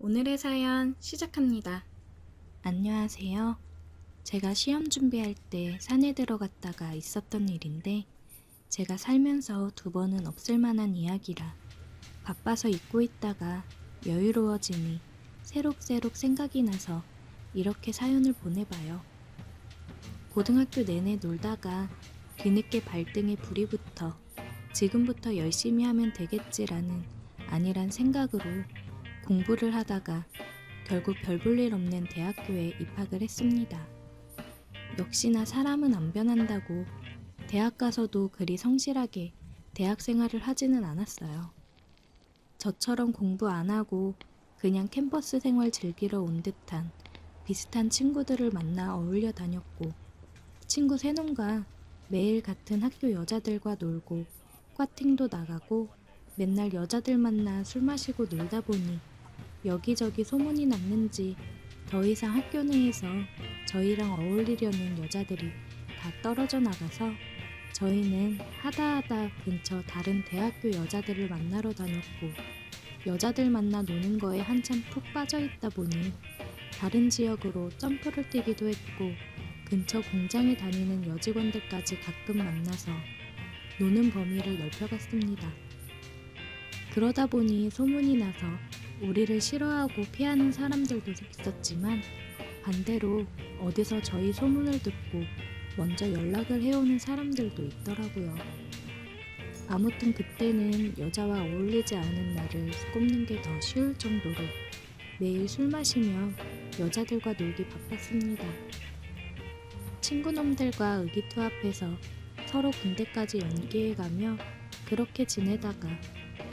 오늘의 사연 시작합니다. 안녕하세요. 제가 시험 준비할 때 산에 들어갔다가 있었던 일인데 제가 살면서 2번은 없을 만한 이야기라 바빠서 잊고 있다가 여유로워지니 새록새록 생각이 나서 이렇게 사연을 보내봐요. 고등학교 내내 놀다가 뒤늦게 발등에 불이 붙어 지금부터 열심히 하면 되겠지라는 안일한 생각으로 공부를 하다가 결국 별 볼 일 없는 대학교에 입학을 했습니다. 역시나 사람은 안 변한다고 대학 가서도 그리 성실하게 대학 생활을 하지는 않았어요. 저처럼 공부 안 하고 그냥 캠퍼스 생활 즐기러 온 듯한 비슷한 친구들을 만나 어울려 다녔고 친구 3놈과 매일 같은 학교 여자들과 놀고 과팅도 나가고 맨날 여자들 만나 술 마시고 놀다 보니 여기저기 소문이 났는지 더 이상 학교 내에서 저희랑 어울리려는 여자들이 다 떨어져 나가서 저희는 하다하다 근처 다른 대학교 여자들을 만나러 다녔고 여자들 만나 노는 거에 한참 푹 빠져 있다 보니 다른 지역으로 점프를 뛰기도 했고 근처 공장에 다니는 여직원들까지 가끔 만나서 노는 범위를 넓혀갔습니다. 그러다 보니 소문이 나서 우리를 싫어하고 피하는 사람들도 있었지만 반대로 어디서 저희 소문을 듣고 먼저 연락을 해오는 사람들도 있더라고요. 아무튼 그때는 여자와 어울리지 않은 나를 꼽는 게 더 쉬울 정도로 매일 술 마시며 여자들과 놀기 바빴습니다. 친구놈들과 의기투합해서 서로 군대까지 연기해가며 그렇게 지내다가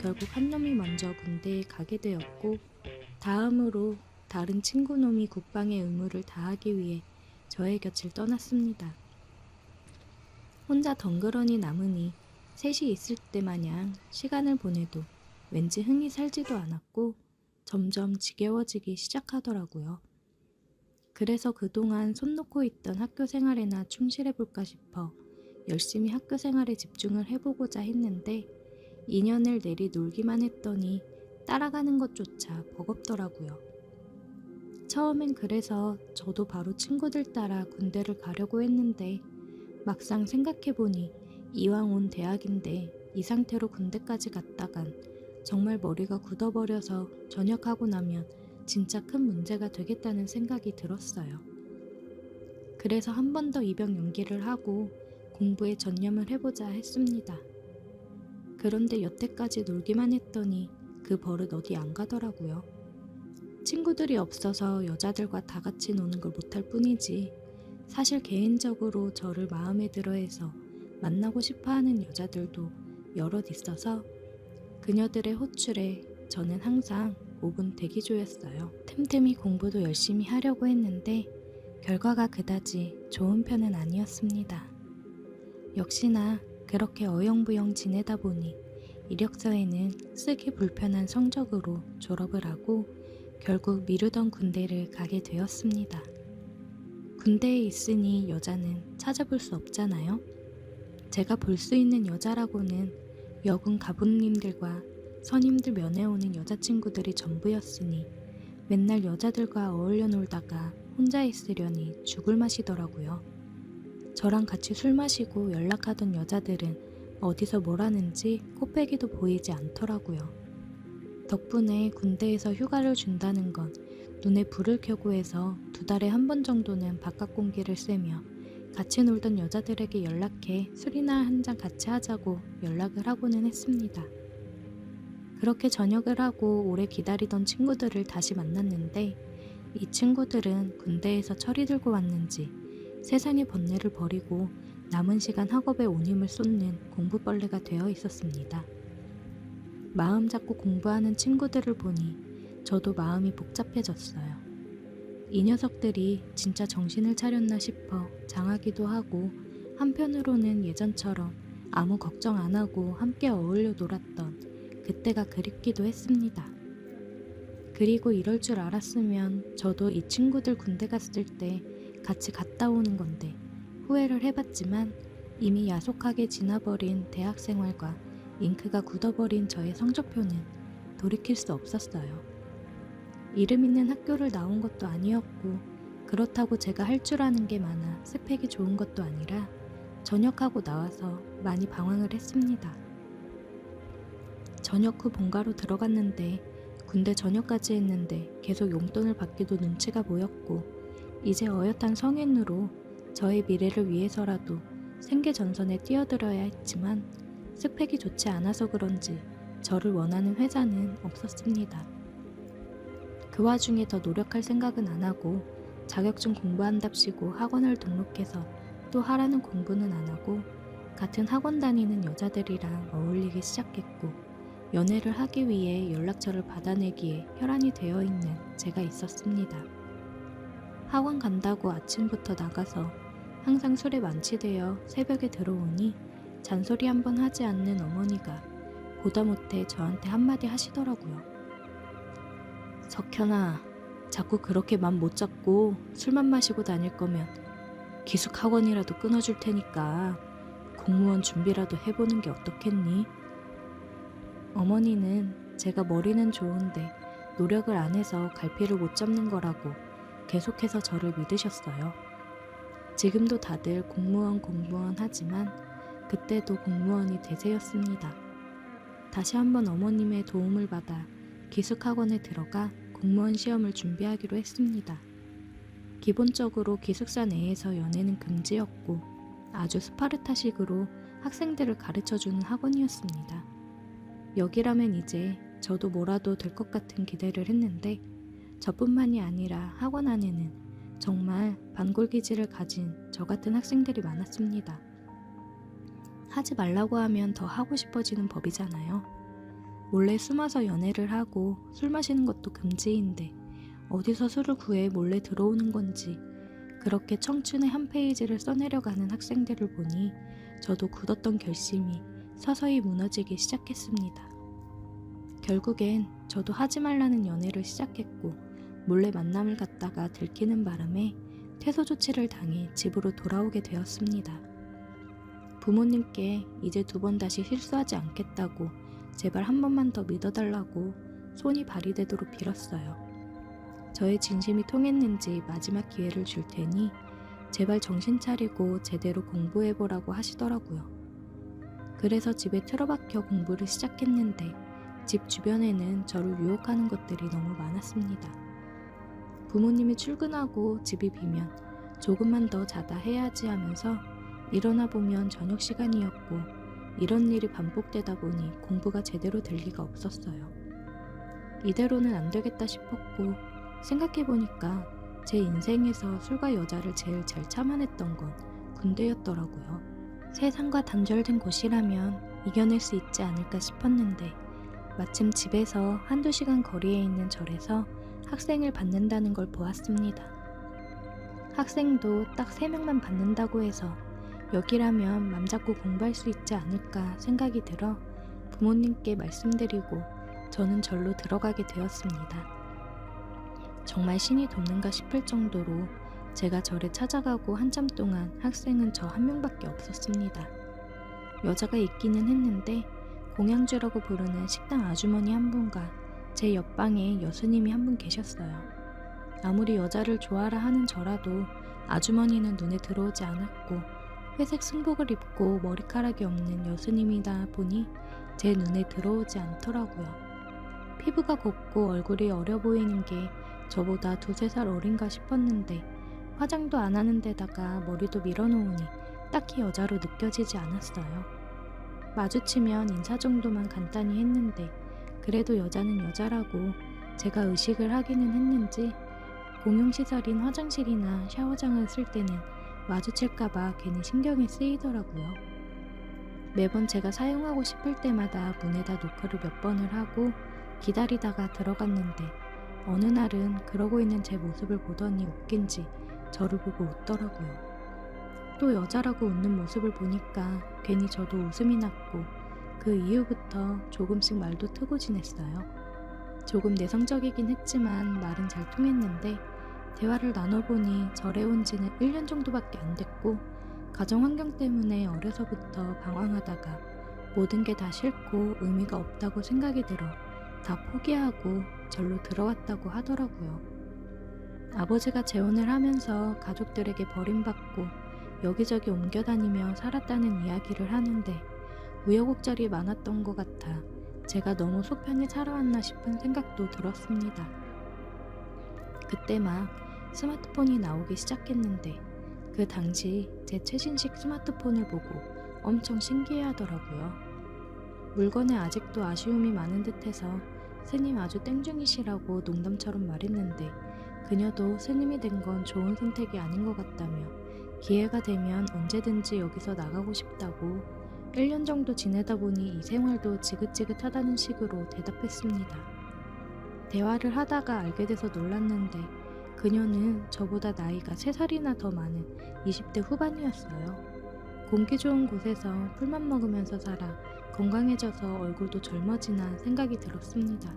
결국 한 놈이 먼저 군대에 가게 되었고 다음으로 다른 친구놈이 국방의 의무를 다하기 위해 저의 곁을 떠났습니다. 혼자 덩그러니 남으니 셋이 있을 때 마냥 시간을 보내도 왠지 흥이 살지도 않았고 점점 지겨워지기 시작하더라고요. 그래서 그동안 손 놓고 있던 학교 생활에나 충실해볼까 싶어 열심히 학교 생활에 집중을 해보고자 했는데 2년을 내리 놀기만 했더니 따라가는 것조차 버겁더라고요. 처음엔 그래서 저도 바로 친구들 따라 군대를 가려고 했는데 막상 생각해보니 이왕 온 대학인데 이 상태로 군대까지 갔다간 정말 머리가 굳어버려서 전역하고 나면 진짜 큰 문제가 되겠다는 생각이 들었어요. 그래서 한 번 더 입영 연기를 하고 공부에 전념을 해보자 했습니다. 그런데 여태까지 놀기만 했더니 그 버릇 어디 안 가더라고요. 친구들이 없어서 여자들과 다 같이 노는 걸 못할 뿐이지 사실 개인적으로 저를 마음에 들어 해서 만나고 싶어 하는 여자들도 여럿 있어서 그녀들의 호출에 저는 항상 5분 대기조였어요. 틈틈이 공부도 열심히 하려고 했는데 결과가 그다지 좋은 편은 아니었습니다. 역시나 그렇게 어영부영 지내다 보니 이력서에는 쓰기 불편한 성적으로 졸업을 하고 결국 미루던 군대를 가게 되었습니다. 군대에 있으니 여자는 찾아볼 수 없잖아요. 제가 볼 수 있는 여자라고는 여군 가부님들과 선임들 면회 오는 여자친구들이 전부였으니 맨날 여자들과 어울려 놀다가 혼자 있으려니 죽을 맛이더라고요. 저랑 같이 술 마시고 연락하던 여자들은 어디서 뭘 하는지 코빼기도 보이지 않더라고요. 덕분에 군대에서 휴가를 준다는 건 눈에 불을 켜고 해서 2달에 한 번 정도는 바깥 공기를 쐬며 같이 놀던 여자들에게 연락해 술이나 한 잔 같이 하자고 연락을 하고는 했습니다. 그렇게 전역을 하고 오래 기다리던 친구들을 다시 만났는데 이 친구들은 군대에서 철이 들고 왔는지 세상의 번뇌를 버리고 남은 시간 학업에 온 힘을 쏟는 공부벌레가 되어 있었습니다. 마음 잡고 공부하는 친구들을 보니 저도 마음이 복잡해졌어요. 이 녀석들이 진짜 정신을 차렸나 싶어 장하기도 하고 한편으로는 예전처럼 아무 걱정 안 하고 함께 어울려 놀았던 그때가 그립기도 했습니다. 그리고 이럴 줄 알았으면 저도 이 친구들 군대 갔을 때 같이 갔다 오는 건데 후회를 해봤지만 이미 야속하게 지나버린 대학 생활과 잉크가 굳어버린 저의 성적표는 돌이킬 수 없었어요. 이름 있는 학교를 나온 것도 아니었고 그렇다고 제가 할 줄 아는 게 많아 스펙이 좋은 것도 아니라 전역하고 나와서 많이 방황을 했습니다. 전역 후 본가로 들어갔는데 군대 전역까지 했는데 계속 용돈을 받기도 눈치가 보였고 이제 어엿한 성인으로 저의 미래를 위해서라도 생계전선에 뛰어들어야 했지만 스펙이 좋지 않아서 그런지 저를 원하는 회사는 없었습니다. 그 와중에 더 노력할 생각은 안 하고 자격증 공부한답시고 학원을 등록해서 또 하라는 공부는 안 하고 같은 학원 다니는 여자들이랑 어울리기 시작했고 연애를 하기 위해 연락처를 받아내기에 혈안이 되어 있는 제가 있었습니다. 학원 간다고 아침부터 나가서 항상 술에 만취되어 새벽에 들어오니 잔소리 한번 하지 않는 어머니가 보다 못해 저한테 한마디 하시더라고요. 석현아, 자꾸 그렇게 맘 못 잡고 술만 마시고 다닐 거면 기숙 학원이라도 끊어줄 테니까 공무원 준비라도 해보는 게 어떻겠니? 어머니는 제가 머리는 좋은데 노력을 안 해서 갈피를 못 잡는 거라고 계속해서 저를 믿으셨어요. 지금도 다들 공무원 하지만 그때도 공무원이 대세였습니다. 다시 한번 어머님의 도움을 받아 기숙학원에 들어가 공무원 시험을 준비하기로 했습니다. 기본적으로 기숙사 내에서 연애는 금지였고 아주 스파르타식으로 학생들을 가르쳐주는 학원이었습니다. 여기라면 이제 저도 뭐라도 될 것 같은 기대를 했는데 저뿐만이 아니라 학원 안에는 정말 반골기질을 가진 저 같은 학생들이 많았습니다. 하지 말라고 하면 더 하고 싶어지는 법이잖아요. 몰래 숨어서 연애를 하고 술 마시는 것도 금지인데 어디서 술을 구해 몰래 들어오는 건지 그렇게 청춘의 한 페이지를 써내려가는 학생들을 보니 저도 굳었던 결심이 서서히 무너지기 시작했습니다. 결국엔 저도 하지 말라는 연애를 시작했고 몰래 만남을 갖다가 들키는 바람에 퇴소 조치를 당해 집으로 돌아오게 되었습니다. 부모님께 이제 2번 다시 실수하지 않겠다고 제발 한 번만 더 믿어달라고 손이 발이 되도록 빌었어요. 저의 진심이 통했는지 마지막 기회를 줄 테니 제발 정신 차리고 제대로 공부해보라고 하시더라고요. 그래서 집에 틀어박혀 공부를 시작했는데 집 주변에는 저를 유혹하는 것들이 너무 많았습니다. 부모님이 출근하고 집이 비면 조금만 더 자다 해야지 하면서 일어나 보면 저녁 시간이었고 이런 일이 반복되다 보니 공부가 제대로 될 리가 없었어요. 이대로는 안 되겠다 싶었고 생각해보니까 제 인생에서 술과 여자를 제일 잘 참아냈던 건 군대였더라고요. 세상과 단절된 곳이라면 이겨낼 수 있지 않을까 싶었는데 마침 집에서 1~2시간 거리에 있는 절에서 학생을 받는다는 걸 보았습니다. 학생도 딱 3명만 받는다고 해서 여기라면 맘 잡고 공부할 수 있지 않을까 생각이 들어 부모님께 말씀드리고 저는 절로 들어가게 되었습니다. 정말 신이 돕는가 싶을 정도로 제가 절에 찾아가고 한참 동안 학생은 저 한 명밖에 없었습니다. 여자가 있기는 했는데 공양주라고 부르는 식당 아주머니 한 분과 제 옆방에 여수님이 한 분 계셨어요. 아무리 여자를 좋아라 하는 저라도 아주머니는 눈에 들어오지 않았고 회색 승복을 입고 머리카락이 없는 여수님이다 보니 제 눈에 들어오지 않더라고요. 피부가 곱고 얼굴이 어려 보이는 게 저보다 2~3살 어린가 싶었는데 화장도 안 하는 데다가 머리도 밀어놓으니 딱히 여자로 느껴지지 않았어요. 마주치면 인사 정도만 간단히 했는데 그래도 여자는 여자라고 제가 의식을 하기는 했는지 공용시설인 화장실이나 샤워장을 쓸 때는 마주칠까봐 괜히 신경이 쓰이더라고요. 매번 제가 사용하고 싶을 때마다 문에다 노크를 몇 번을 하고 기다리다가 들어갔는데 어느 날은 그러고 있는 제 모습을 보더니 웃긴지 저를 보고 웃더라고요. 또 여자라고 웃는 모습을 보니까 괜히 저도 웃음이 났고 그 이후부터 조금씩 말도 트고 지냈어요. 조금 내성적이긴 했지만 말은 잘 통했는데 대화를 나눠보니 절에 온 지는 1년 정도밖에 안 됐고 가정 환경 때문에 어려서부터 방황하다가 모든 게 다 싫고 의미가 없다고 생각이 들어 다 포기하고 절로 들어왔다고 하더라고요. 아버지가 재혼을 하면서 가족들에게 버림받고 여기저기 옮겨다니며 살았다는 이야기를 하는데 우여곡절이 많았던 것 같아 제가 너무 속편히 살아왔나 싶은 생각도 들었습니다. 그때 막 스마트폰이 나오기 시작했는데 그 당시 제 최신식 스마트폰을 보고 엄청 신기해하더라고요. 물건에 아직도 아쉬움이 많은 듯해서 스님 아주 땡중이시라고 농담처럼 말했는데 그녀도 스님이 된 건 좋은 선택이 아닌 것 같다며 기회가 되면 언제든지 여기서 나가고 싶다고 1년 정도 지내다 보니 이 생활도 지긋지긋하다는 식으로 대답했습니다. 대화를 하다가 알게 돼서 놀랐는데 그녀는 저보다 나이가 3살이나 더 많은 20대 후반이었어요. 공기 좋은 곳에서 풀만 먹으면서 살아 건강해져서 얼굴도 젊어지나 생각이 들었습니다.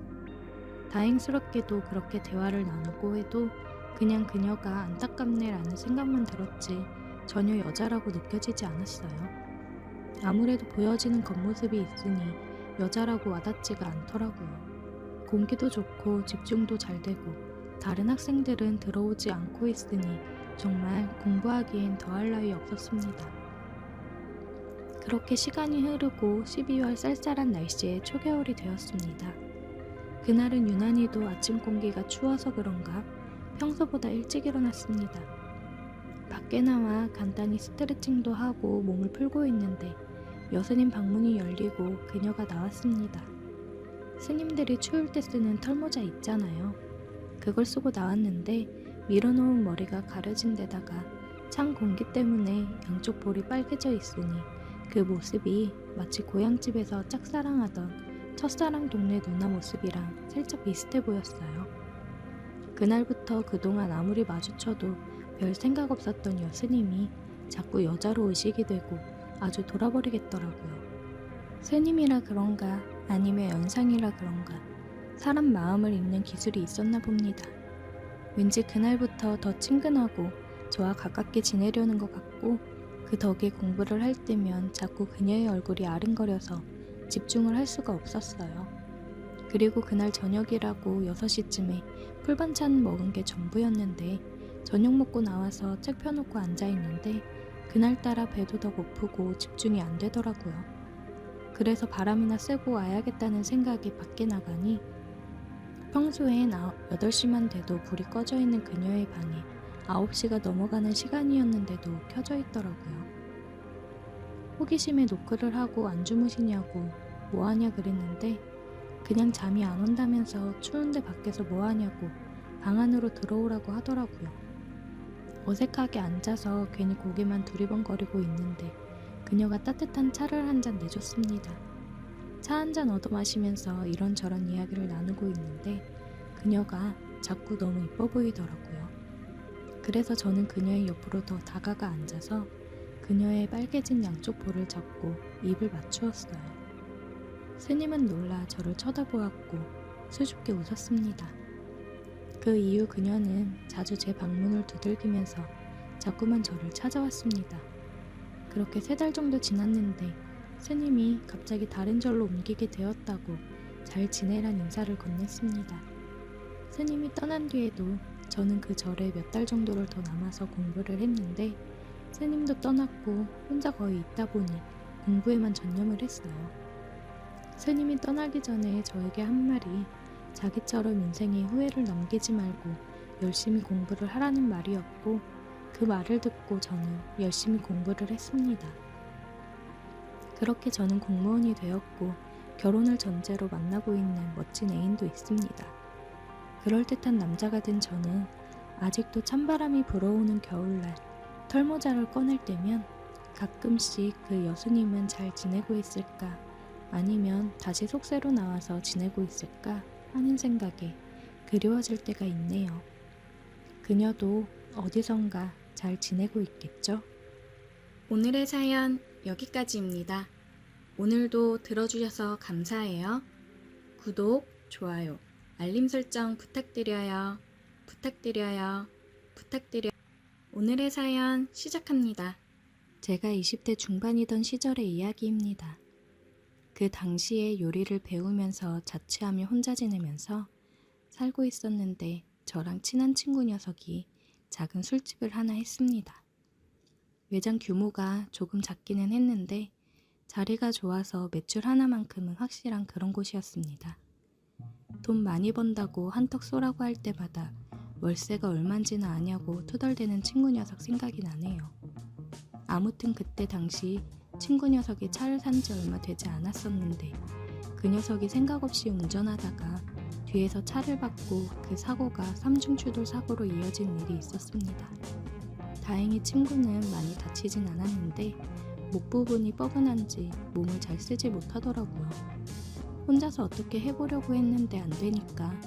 다행스럽게도 그렇게 대화를 나누고 해도 그냥 그녀가 안타깝네라는 생각만 들었지 전혀 여자라고 느껴지지 않았어요. 아무래도 보여지는 겉모습이 있으니 여자라고 와닿지가 않더라고요. 공기도 좋고 집중도 잘 되고 다른 학생들은 들어오지 않고 있으니 정말 공부하기엔 더할 나위 없었습니다. 그렇게 시간이 흐르고 12월 쌀쌀한 날씨에 초겨울이 되었습니다. 그날은 유난히도 아침 공기가 추워서 그런가 평소보다 일찍 일어났습니다. 밖에 나와 간단히 스트레칭도 하고 몸을 풀고 있는데 여스님 방문이 열리고 그녀가 나왔습니다. 스님들이 추울 때 쓰는 털모자 있잖아요. 그걸 쓰고 나왔는데 밀어놓은 머리가 가려진 데다가 찬 공기 때문에 양쪽 볼이 빨개져 있으니 그 모습이 마치 고향집에서 짝사랑하던 첫사랑 동네 누나 모습이랑 살짝 비슷해 보였어요. 그날부터 그동안 아무리 마주쳐도 별 생각 없었던 여스님이 자꾸 여자로 의식이 되고 아주 돌아버리겠더라고요. 스님이라 그런가 아니면 연상이라 그런가 사람 마음을 읽는 기술이 있었나 봅니다. 왠지 그날부터 더 친근하고 저와 가깝게 지내려는 것 같고 그 덕에 공부를 할 때면 자꾸 그녀의 얼굴이 아른거려서 집중을 할 수가 없었어요. 그리고 그날 저녁이라고 6시쯤에 풀반찬 먹은 게 전부였는데 저녁 먹고 나와서 책 펴놓고 앉아있는데 그날따라 배도 더 고프고 집중이 안 되더라고요. 그래서 바람이나 쐬고 와야겠다는 생각에 밖에 나가니 평소엔 8시만 돼도 불이 꺼져 있는 그녀의 방에 9시가 넘어가는 시간이었는데도 켜져 있더라고요. 호기심에 노크를 하고 안 주무시냐고 뭐하냐 그랬는데 그냥 잠이 안 온다면서 추운데 밖에서 뭐하냐고 방 안으로 들어오라고 하더라고요. 어색하게 앉아서 괜히 고개만 두리번거리고 있는데 그녀가 따뜻한 차를 한 잔 내줬습니다. 차 한 잔 얻어 마시면서 이런저런 이야기를 나누고 있는데 그녀가 자꾸 너무 이뻐 보이더라고요. 그래서 저는 그녀의 옆으로 더 다가가 앉아서 그녀의 빨개진 양쪽 볼을 잡고 입을 맞추었어요. 스님은 놀라 저를 쳐다보았고 수줍게 웃었습니다. 그 이후 그녀는 자주 제 방문을 두들기면서 자꾸만 저를 찾아왔습니다. 그렇게 3달 정도 지났는데 스님이 갑자기 다른 절로 옮기게 되었다고 잘 지내란 인사를 건넸습니다. 스님이 떠난 뒤에도 저는 그 절에 몇 달 정도를 더 남아서 공부를 했는데 스님도 떠났고 혼자 거의 있다 보니 공부에만 전념을 했어요. 스님이 떠나기 전에 저에게 한 말이 자기처럼 인생에 후회를 넘기지 말고 열심히 공부를 하라는 말이었고 그 말을 듣고 저는 열심히 공부를 했습니다. 그렇게 저는 공무원이 되었고 결혼을 전제로 만나고 있는 멋진 애인도 있습니다. 그럴듯한 남자가 된 저는 아직도 찬바람이 불어오는 겨울날 털모자를 꺼낼 때면 가끔씩 그 여수님은 잘 지내고 있을까 아니면 다시 속세로 나와서 지내고 있을까 하는 생각에 그리워질 때가 있네요. 그녀도 어디선가 잘 지내고 있겠죠? 오늘의 사연 여기까지입니다. 오늘도 들어주셔서 감사해요. 구독, 좋아요, 알림 설정 부탁드려요. 오늘의 사연 시작합니다. 제가 20대 중반이던 시절의 이야기입니다. 그 당시에 요리를 배우면서 자취하며 혼자 지내면서 살고 있었는데 저랑 친한 친구 녀석이 작은 술집을 하나 했습니다. 매장 규모가 조금 작기는 했는데 자리가 좋아서 매출 하나만큼은 확실한 그런 곳이었습니다. 돈 많이 번다고 한턱 쏘라고 할 때마다 월세가 얼만지는 아냐고 투덜대는 친구 녀석 생각이 나네요. 아무튼 그때 당시 친구 녀석이 차를 산 지 얼마 되지 않았었는데 그 녀석이 생각 없이 운전하다가 뒤에서 차를 받고 그 사고가 삼중추돌 사고로 이어진 일이 있었습니다. 다행히 친구는 많이 다치진 않았는데 목 부분이 뻐근한지 몸을 잘 쓰지 못하더라고요. 혼자서 어떻게 해보려고 했는데 안 되니까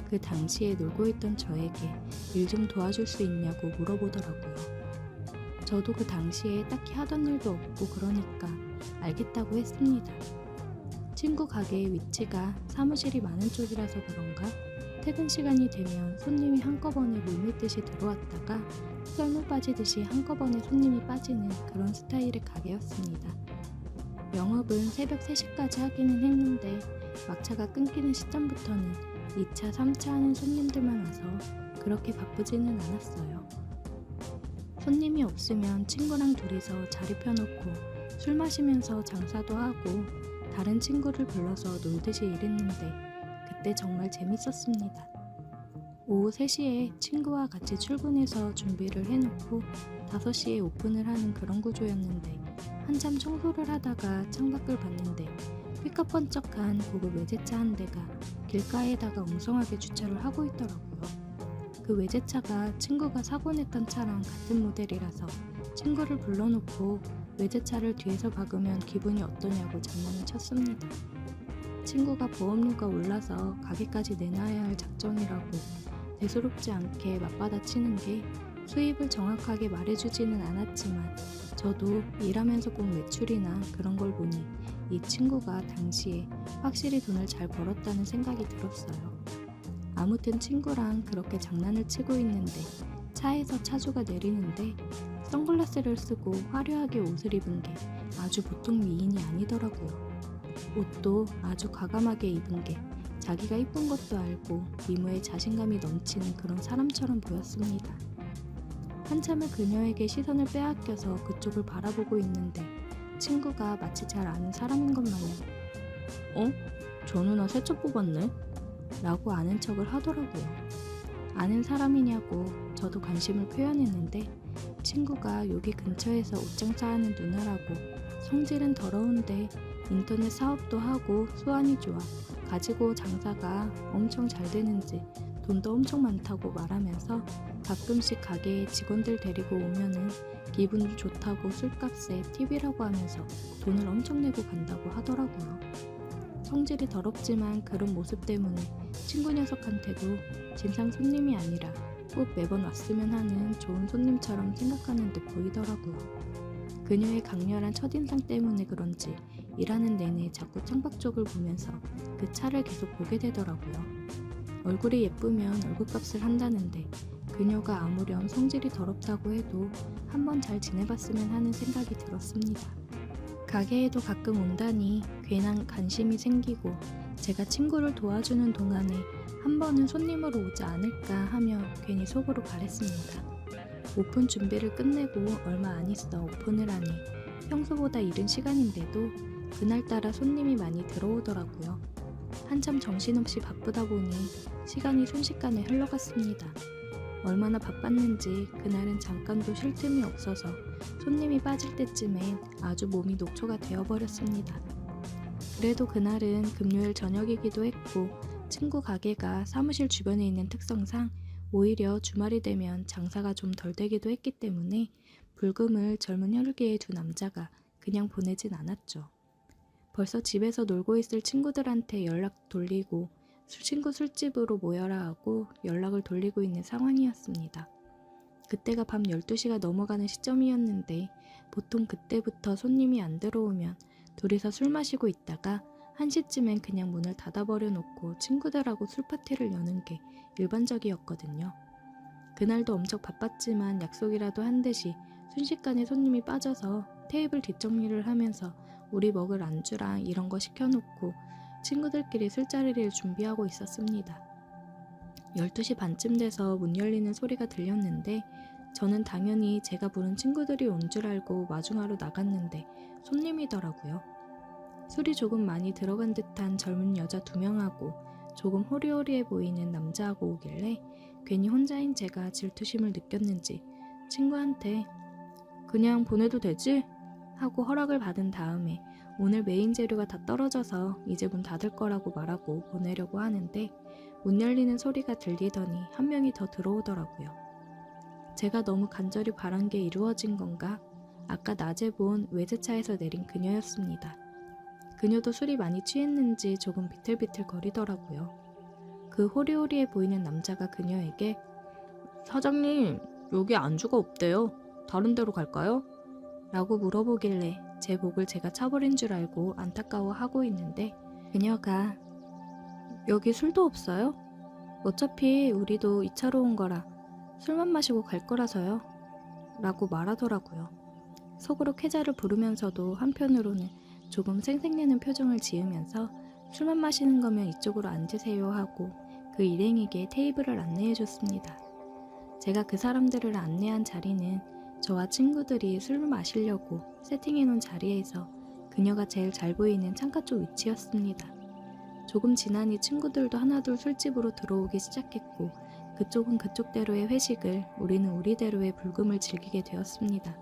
그 당시에 놀고 있던 저에게 일 좀 도와줄 수 있냐고 물어보더라고요. 저도 그 당시에 딱히 하던 일도 없고 그러니까 알겠다고 했습니다. 친구 가게의 위치가 사무실이 많은 쪽이라서 그런가 퇴근 시간이 되면 손님이 한꺼번에 물밀듯이 들어왔다가 썰물 빠지듯이 한꺼번에 손님이 빠지는 그런 스타일의 가게였습니다. 영업은 새벽 3시까지 하기는 했는데 막차가 끊기는 시점부터는 2차, 3차 하는 손님들만 와서 그렇게 바쁘지는 않았어요. 손님이 없으면 친구랑 둘이서 자리 펴놓고 술 마시면서 장사도 하고 다른 친구를 불러서 놀듯이 일했는데 그때 정말 재밌었습니다. 오후 3시에 친구와 같이 출근해서 준비를 해놓고 5시에 오픈을 하는 그런 구조였는데 한참 청소를 하다가 창밖을 봤는데 삐까뻔쩍한 고급 외제차 한 대가 길가에다가 엉성하게 주차를 하고 있더라고요. 그 외제차가 친구가 사고 냈던 차랑 같은 모델이라서 친구를 불러놓고 외제차를 뒤에서 박으면 기분이 어떠냐고 장난을 쳤습니다. 친구가 보험료가 올라서 가게까지 내놔야 할 작정이라고 대수롭지 않게 맞받아치는 게 수입을 정확하게 말해주지는 않았지만 저도 일하면서 본 매출이나 그런 걸 보니 이 친구가 당시에 확실히 돈을 잘 벌었다는 생각이 들었어요. 아무튼 친구랑 그렇게 장난을 치고 있는데 차에서 차주가 내리는데 선글라스를 쓰고 화려하게 옷을 입은 게 아주 보통 미인이 아니더라고요. 옷도 아주 과감하게 입은 게 자기가 이쁜 것도 알고 미모에 자신감이 넘치는 그런 사람처럼 보였습니다. 한참을 그녀에게 시선을 빼앗겨서 그쪽을 바라보고 있는데 친구가 마치 잘 아는 사람인 것 마냥 저 누나 새차 뽑았네? 라고 아는 척을 하더라고요. 아는 사람이냐고 저도 관심을 표현했는데 친구가 여기 근처에서 옷 장사하는 누나라고 성질은 더러운데 인터넷 사업도 하고 수완이 좋아 가지고 장사가 엄청 잘 되는지 돈도 엄청 많다고 말하면서 가끔씩 가게에 직원들 데리고 오면은 기분 좋다고 술값에 팁이라고 하면서 돈을 엄청 내고 간다고 하더라고요. 성질이 더럽지만 그런 모습 때문에 친구 녀석한테도 진상 손님이 아니라 꼭 매번 왔으면 하는 좋은 손님처럼 생각하는 듯 보이더라고요. 그녀의 강렬한 첫인상 때문에 그런지 일하는 내내 자꾸 창밖 쪽을 보면서 그 차를 계속 보게 되더라고요. 얼굴이 예쁘면 얼굴값을 한다는데 그녀가 아무렴 성질이 더럽다고 해도 한번 잘 지내봤으면 하는 생각이 들었습니다. 가게에도 가끔 온다니 괜한 관심이 생기고 제가 친구를 도와주는 동안에 한 번은 손님으로 오지 않을까 하며 괜히 속으로 바랬습니다. 오픈 준비를 끝내고 얼마 안 있어 오픈을 하니 평소보다 이른 시간인데도 그날따라 손님이 많이 들어오더라고요. 한참 정신없이 바쁘다 보니 시간이 순식간에 흘러갔습니다. 얼마나 바빴는지 그날은 잠깐도 쉴 틈이 없어서 손님이 빠질 때쯤엔 아주 몸이 녹초가 되어버렸습니다. 그래도 그날은 금요일 저녁이기도 했고 친구 가게가 사무실 주변에 있는 특성상 오히려 주말이 되면 장사가 좀 덜 되기도 했기 때문에 불금을 젊은 혈기의 두 남자가 그냥 보내진 않았죠. 벌써 집에서 놀고 있을 친구들한테 연락 돌리고 친구 술집으로 모여라 하고 연락을 돌리고 있는 상황이었습니다. 그때가 밤 12시가 넘어가는 시점이었는데 보통 그때부터 손님이 안 들어오면 둘이서 술 마시고 있다가 1시쯤엔 그냥 문을 닫아버려 놓고 친구들하고 술파티를 여는 게 일반적이었거든요. 그날도 엄청 바빴지만 약속이라도 한 듯이 순식간에 손님이 빠져서 테이블 뒷정리를 하면서 우리 먹을 안주랑 이런 거 시켜놓고 친구들끼리 술자리를 준비하고 있었습니다. 12시 반쯤 돼서 문 열리는 소리가 들렸는데 저는 당연히 제가 부른 친구들이 온 줄 알고 마중하러 나갔는데 손님이더라고요. 술이 조금 많이 들어간 듯한 젊은 여자 2명하고 조금 호리호리해 보이는 남자하고 오길래 괜히 혼자인 제가 질투심을 느꼈는지 친구한테 그냥 보내도 되지? 하고 허락을 받은 다음에 오늘 메인 재료가 다 떨어져서 이제 문 닫을 거라고 말하고 보내려고 하는데 문 열리는 소리가 들리더니 한 명이 더 들어오더라고요. 제가 너무 간절히 바란 게 이루어진 건가? 아까 낮에 본 외제차에서 내린 그녀였습니다. 그녀도 술이 많이 취했는지 조금 비틀비틀 거리더라고요. 그 호리호리해 보이는 남자가 그녀에게 사장님, 여기 안주가 없대요. 다른 데로 갈까요? 라고 물어보길래 제 목을 제가 차버린 줄 알고 안타까워하고 있는데 그녀가 여기 술도 없어요? 어차피 우리도 2차로 온 거라 술만 마시고 갈 거라서요. 라고 말하더라고요. 속으로 쾌자를 부르면서도 한편으로는 조금 생색내는 표정을 지으면서 술만 마시는 거면 이쪽으로 앉으세요 하고 그 일행에게 테이블을 안내해 줬습니다. 제가 그 사람들을 안내한 자리는 저와 친구들이 술을 마시려고 세팅해 놓은 자리에서 그녀가 제일 잘 보이는 창가 쪽 위치였습니다. 조금 지나니 친구들도 하나둘 술집으로 들어오기 시작했고 그쪽은 그쪽대로의 회식을 우리는 우리대로의 불금을 즐기게 되었습니다.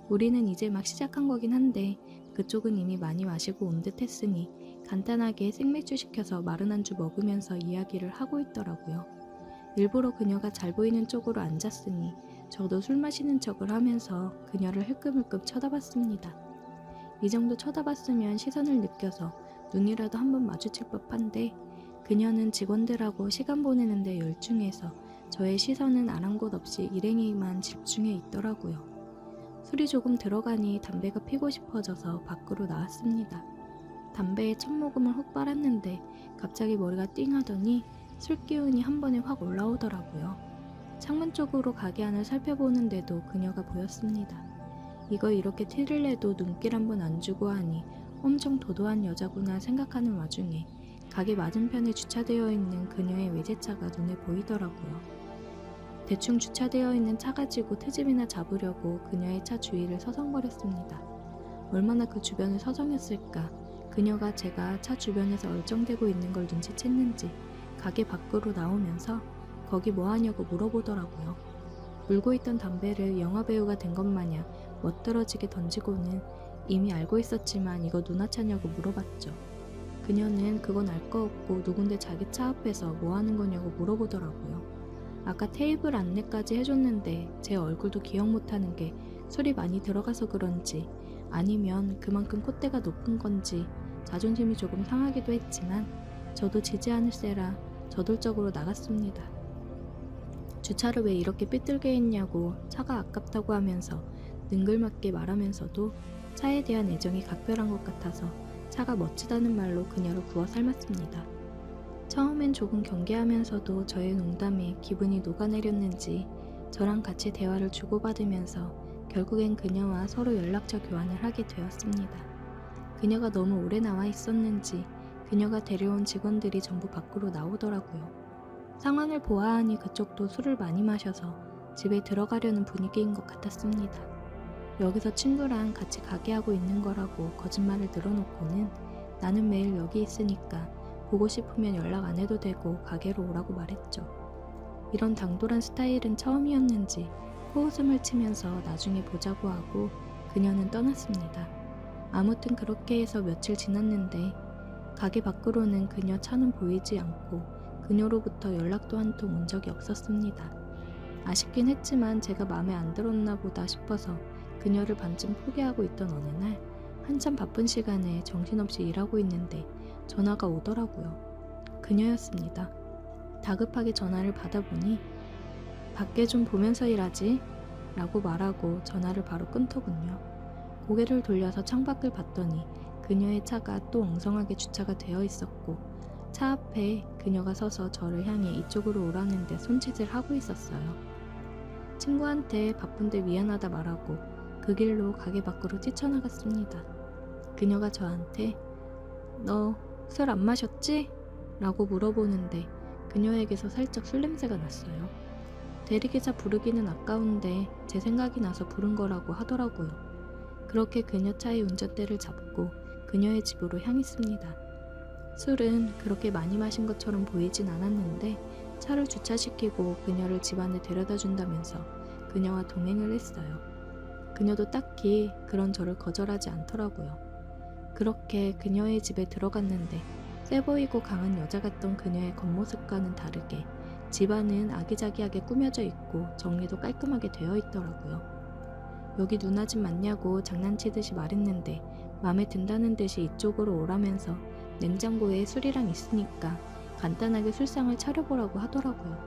우리는 이제 막 시작한 거긴 한데 그쪽은 이미 많이 마시고 온 듯 했으니 간단하게 생맥주 시켜서 마른 안주 먹으면서 이야기를 하고 있더라고요. 일부러 그녀가 잘 보이는 쪽으로 앉았으니 저도 술 마시는 척을 하면서 그녀를 흘끔흘끔 쳐다봤습니다. 이 정도 쳐다봤으면 시선을 느껴서 눈이라도 한번 마주칠 법한데 그녀는 직원들하고 시간 보내는데 열중해서 저의 시선은 아랑곳 없이 일행에만 집중해 있더라고요. 술이 조금 들어가니 담배가 피고 싶어져서 밖으로 나왔습니다. 담배에 첫 모금을 훅 빨았는데 갑자기 머리가 띵 하더니 술 기운이 한 번에 확 올라오더라고요. 창문 쪽으로 가게 안을 살펴보는데도 그녀가 보였습니다. 이거 이렇게 티를 내도 눈길 한 번 안 주고 하니 엄청 도도한 여자구나 생각하는 와중에 가게 맞은편에 주차되어 있는 그녀의 외제차가 눈에 보이더라고요. 대충 주차되어 있는 차 가지고 트집이나 잡으려고 그녀의 차 주위를 서성거렸습니다. 얼마나 그 주변을 서성였을까. 그녀가 제가 차 주변에서 얼쩡대고 있는 걸 눈치챘는지 가게 밖으로 나오면서 거기 뭐하냐고 물어보더라고요. 물고 있던 담배를 영화배우가 된 것 마냥 멋들어지게 던지고는 이미 알고 있었지만 이거 누나차냐고 물어봤죠. 그녀는 그건 알 거 없고 누군데 자기 차 앞에서 뭐하는 거냐고 물어보더라고요. 아까 테이블 안내까지 해줬는데 제 얼굴도 기억 못하는 게 술이 많이 들어가서 그런지 아니면 그만큼 콧대가 높은 건지 자존심이 조금 상하기도 했지만 저도 지지 않을세라 저돌적으로 나갔습니다. 주차를 왜 이렇게 삐뚤게 했냐고 차가 아깝다고 하면서 능글맞게 말하면서도 차에 대한 애정이 각별한 것 같아서 차가 멋지다는 말로 그녀를 구워 삶았습니다. 처음엔 조금 경계하면서도 저의 농담에 기분이 녹아내렸는지 저랑 같이 대화를 주고받으면서 결국엔 그녀와 서로 연락처 교환을 하게 되었습니다. 그녀가 너무 오래 나와 있었는지 그녀가 데려온 직원들이 전부 밖으로 나오더라고요. 상황을 보아하니 그쪽도 술을 많이 마셔서 집에 들어가려는 분위기인 것 같았습니다. 여기서 친구랑 같이 가게 하고 있는 거라고 거짓말을 늘어놓고는 나는 매일 여기 있으니까 보고 싶으면 연락 안 해도 되고 가게로 오라고 말했죠. 이런 당돌한 스타일은 처음이었는지 코웃음을 치면서 나중에 보자고 하고 그녀는 떠났습니다. 아무튼 그렇게 해서 며칠 지났는데 가게 밖으로는 그녀 차는 보이지 않고 그녀로부터 연락도 한 통 온 적이 없었습니다. 아쉽긴 했지만 제가 마음에 안 들었나 보다 싶어서 그녀를 반쯤 포기하고 있던 어느 날 한참 바쁜 시간에 정신없이 일하고 있는데 전화가 오더라고요. 그녀였습니다. 다급하게 전화를 받아보니 밖에 좀 보면서 일하지? 라고 말하고 전화를 바로 끊더군요. 고개를 돌려서 창밖을 봤더니 그녀의 차가 또 엉성하게 주차가 되어 있었고 차 앞에 그녀가 서서 저를 향해 이쪽으로 오라는데 손짓을 하고 있었어요. 친구한테 바쁜데 미안하다 말하고 그 길로 가게 밖으로 뛰쳐나갔습니다. 그녀가 저한테 너 술 안 마셨지? 라고 물어보는데 그녀에게서 살짝 술 냄새가 났어요. 대리기사 부르기는 아까운데 제 생각이 나서 부른 거라고 하더라고요. 그렇게 그녀 차의 운전대를 잡고 그녀의 집으로 향했습니다. 술은 그렇게 많이 마신 것처럼 보이진 않았는데 차를 주차시키고 그녀를 집 안에 데려다 준다면서 그녀와 동행을 했어요. 그녀도 딱히 그런 저를 거절하지 않더라고요. 그렇게 그녀의 집에 들어갔는데 세 보이고 강한 여자 같던 그녀의 겉모습과는 다르게 집안은 아기자기하게 꾸며져 있고 정리도 깔끔하게 되어 있더라고요. 여기 누나 집 맞냐고 장난치듯이 말했는데 마음에 든다는 듯이 이쪽으로 오라면서 냉장고에 술이랑 있으니까 간단하게 술상을 차려보라고 하더라고요.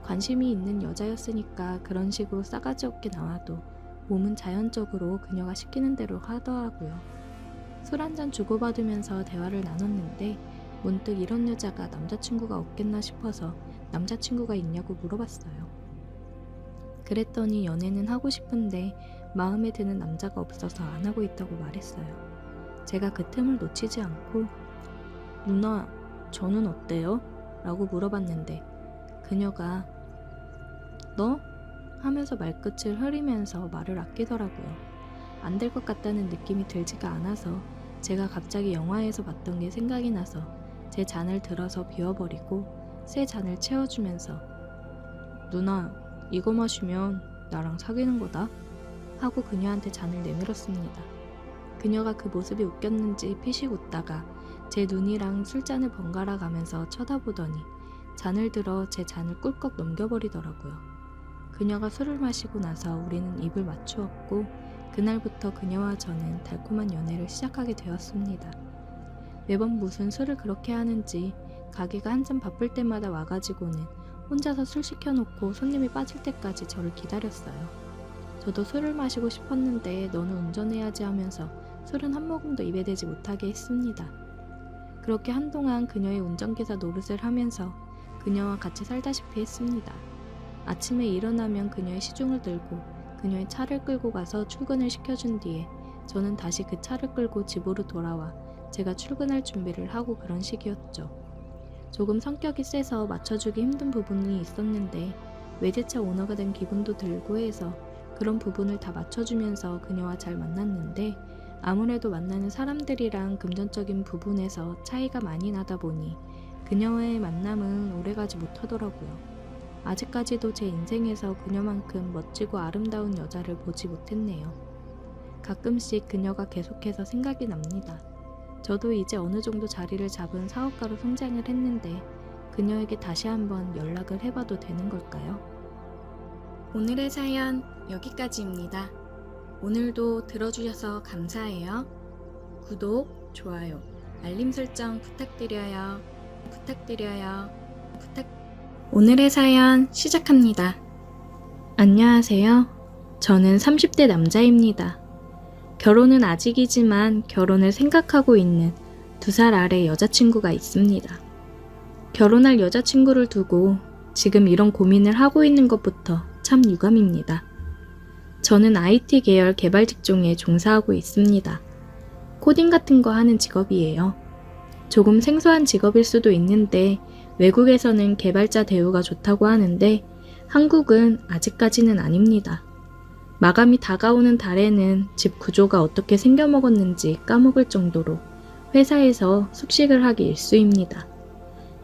관심이 있는 여자였으니까 그런 식으로 싸가지 없게 나와도 몸은 자연적으로 그녀가 시키는 대로 하더라고요. 술 한잔 주고받으면서 대화를 나눴는데 문득 이런 여자가 남자친구가 없겠나 싶어서 남자친구가 있냐고 물어봤어요. 그랬더니 연애는 하고 싶은데 마음에 드는 남자가 없어서 안 하고 있다고 말했어요. 제가 그 틈을 놓치지 않고 누나, 저는 어때요? 라고 물어봤는데 그녀가 너? 하면서 말끝을 흐리면서 말을 아끼더라고요. 안 될 것 같다는 느낌이 들지가 않아서 제가 갑자기 영화에서 봤던 게 생각이 나서 제 잔을 들어서 비워버리고 새 잔을 채워주면서 누나, 이거 마시면 나랑 사귀는 거다 하고 그녀한테 잔을 내밀었습니다. 그녀가 그 모습이 웃겼는지 피식 웃다가 제 눈이랑 술잔을 번갈아 가면서 쳐다보더니 잔을 들어 제 잔을 꿀꺽 넘겨버리더라고요. 그녀가 술을 마시고 나서 우리는 입을 맞추었고 그날부터 그녀와 저는 달콤한 연애를 시작하게 되었습니다. 매번 무슨 술을 그렇게 하는지 가게가 한참 바쁠 때마다 와가지고는 혼자서 술 시켜놓고 손님이 빠질 때까지 저를 기다렸어요. 저도 술을 마시고 싶었는데 너는 운전해야지 하면서 술은 한 모금도 입에 대지 못하게 했습니다. 그렇게 한동안 그녀의 운전기사 노릇을 하면서 그녀와 같이 살다시피 했습니다. 아침에 일어나면 그녀의 시중을 들고 그녀의 차를 끌고 가서 출근을 시켜준 뒤에 저는 다시 그 차를 끌고 집으로 돌아와 제가 출근할 준비를 하고 그런 식이었죠. 조금 성격이 세서 맞춰주기 힘든 부분이 있었는데 외제차 오너가 된 기분도 들고 해서 그런 부분을 다 맞춰주면서 그녀와 잘 만났는데 아무래도 만나는 사람들이랑 금전적인 부분에서 차이가 많이 나다 보니 그녀와의 만남은 오래가지 못하더라고요. 아직까지도 제 인생에서 그녀만큼 멋지고 아름다운 여자를 보지 못했네요. 가끔씩 그녀가 계속해서 생각이 납니다. 저도 이제 어느 정도 자리를 잡은 사업가로 성장을 했는데 그녀에게 다시 한번 연락을 해봐도 되는 걸까요? 오늘의 사연 여기까지입니다. 오늘도 들어주셔서 감사해요. 구독, 좋아요, 알림 설정 부탁드려요. 오늘의 사연 시작합니다. 안녕하세요. 저는 30대 남자입니다. 결혼은 아직이지만 결혼을 생각하고 있는 2살 아래 여자친구가 있습니다. 결혼할 여자친구를 두고 지금 이런 고민을 하고 있는 것부터 참 유감입니다. 저는 IT 계열 개발 직종에 종사하고 있습니다. 코딩 같은 거 하는 직업이에요. 조금 생소한 직업일 수도 있는데 외국에서는 개발자 대우가 좋다고 하는데 한국은 아직까지는 아닙니다. 마감이 다가오는 달에는 집 구조가 어떻게 생겨먹었는지 까먹을 정도로 회사에서 숙식을 하기 일쑤입니다.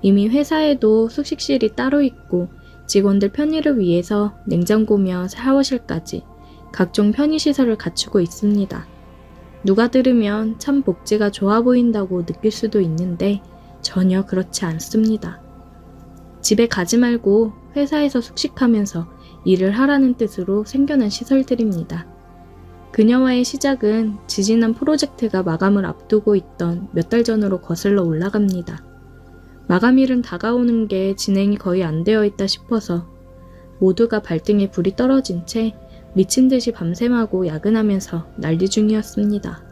이미 회사에도 숙식실이 따로 있고 직원들 편의를 위해서 냉장고며 샤워실까지 각종 편의시설을 갖추고 있습니다. 누가 들으면 참 복지가 좋아 보인다고 느낄 수도 있는데 전혀 그렇지 않습니다. 집에 가지 말고 회사에서 숙식하면서 일을 하라는 뜻으로 생겨난 시설들입니다. 그녀와의 시작은 지지난 프로젝트가 마감을 앞두고 있던 몇 달 전으로 거슬러 올라갑니다. 마감일은 다가오는 게 진행이 거의 안 되어 있다 싶어서 모두가 발등에 불이 떨어진 채 미친 듯이 밤샘하고 야근하면서 난리 중이었습니다.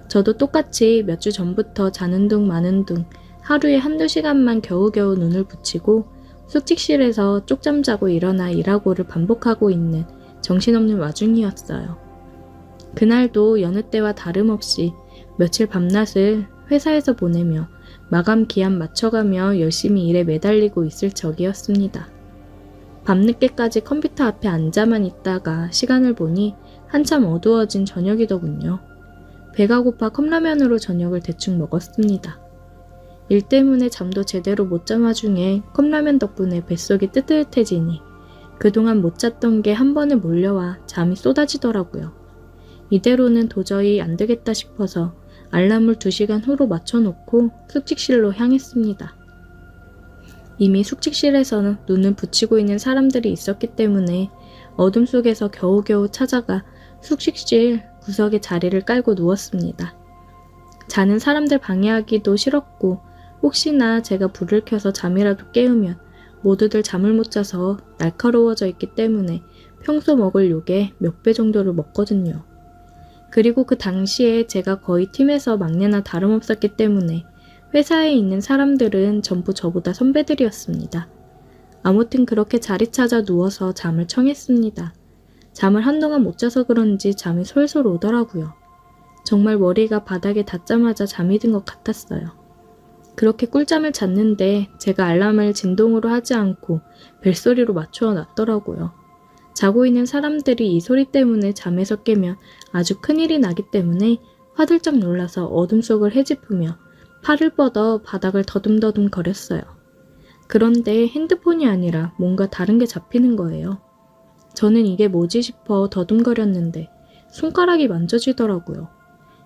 저도 똑같이 몇 주 전부터 자는 둥 마는 둥 하루에 한두 시간만 겨우겨우 눈을 붙이고 숙직실에서 쪽잠 자고 일어나 일하고를 반복하고 있는 정신없는 와중이었어요. 그날도 여느 때와 다름없이 며칠 밤낮을 회사에서 보내며 마감 기한 맞춰가며 열심히 일에 매달리고 있을 적이었습니다. 밤늦게까지 컴퓨터 앞에 앉아만 있다가 시간을 보니 한참 어두워진 저녁이더군요. 배가 고파 컵라면으로 저녁을 대충 먹었습니다. 일 때문에 잠도 제대로 못 잔 와중에 컵라면 덕분에 뱃속이 뜨뜻해지니 그동안 못 잤던 게 한 번에 몰려와 잠이 쏟아지더라고요. 이대로는 도저히 안 되겠다 싶어서 알람을 2시간 후로 맞춰놓고 숙직실로 향했습니다. 이미 숙직실에서는 눈을 붙이고 있는 사람들이 있었기 때문에 어둠 속에서 겨우겨우 찾아가 숙직실 구석에 자리를 깔고 누웠습니다. 자는 사람들 방해하기도 싫었고 혹시나 제가 불을 켜서 잠이라도 깨우면 모두들 잠을 못 자서 날카로워져 있기 때문에 평소 먹을 욕의 몇 배 정도를 먹거든요. 그리고 그 당시에 제가 거의 팀에서 막내나 다름없었기 때문에 회사에 있는 사람들은 전부 저보다 선배들이었습니다. 아무튼 그렇게 자리 찾아 누워서 잠을 청했습니다. 잠을 한동안 못 자서 그런지 잠이 솔솔 오더라고요. 정말 머리가 바닥에 닿자마자 잠이 든 것 같았어요. 그렇게 꿀잠을 잤는데 제가 알람을 진동으로 하지 않고 벨소리로 맞추어 놨더라고요. 자고 있는 사람들이 이 소리 때문에 잠에서 깨면 아주 큰일이 나기 때문에 화들짝 놀라서 어둠 속을 헤집으며 팔을 뻗어 바닥을 더듬더듬 거렸어요. 그런데 핸드폰이 아니라 뭔가 다른 게 잡히는 거예요. 저는 이게 뭐지 싶어 더듬거렸는데 손가락이 만져지더라고요.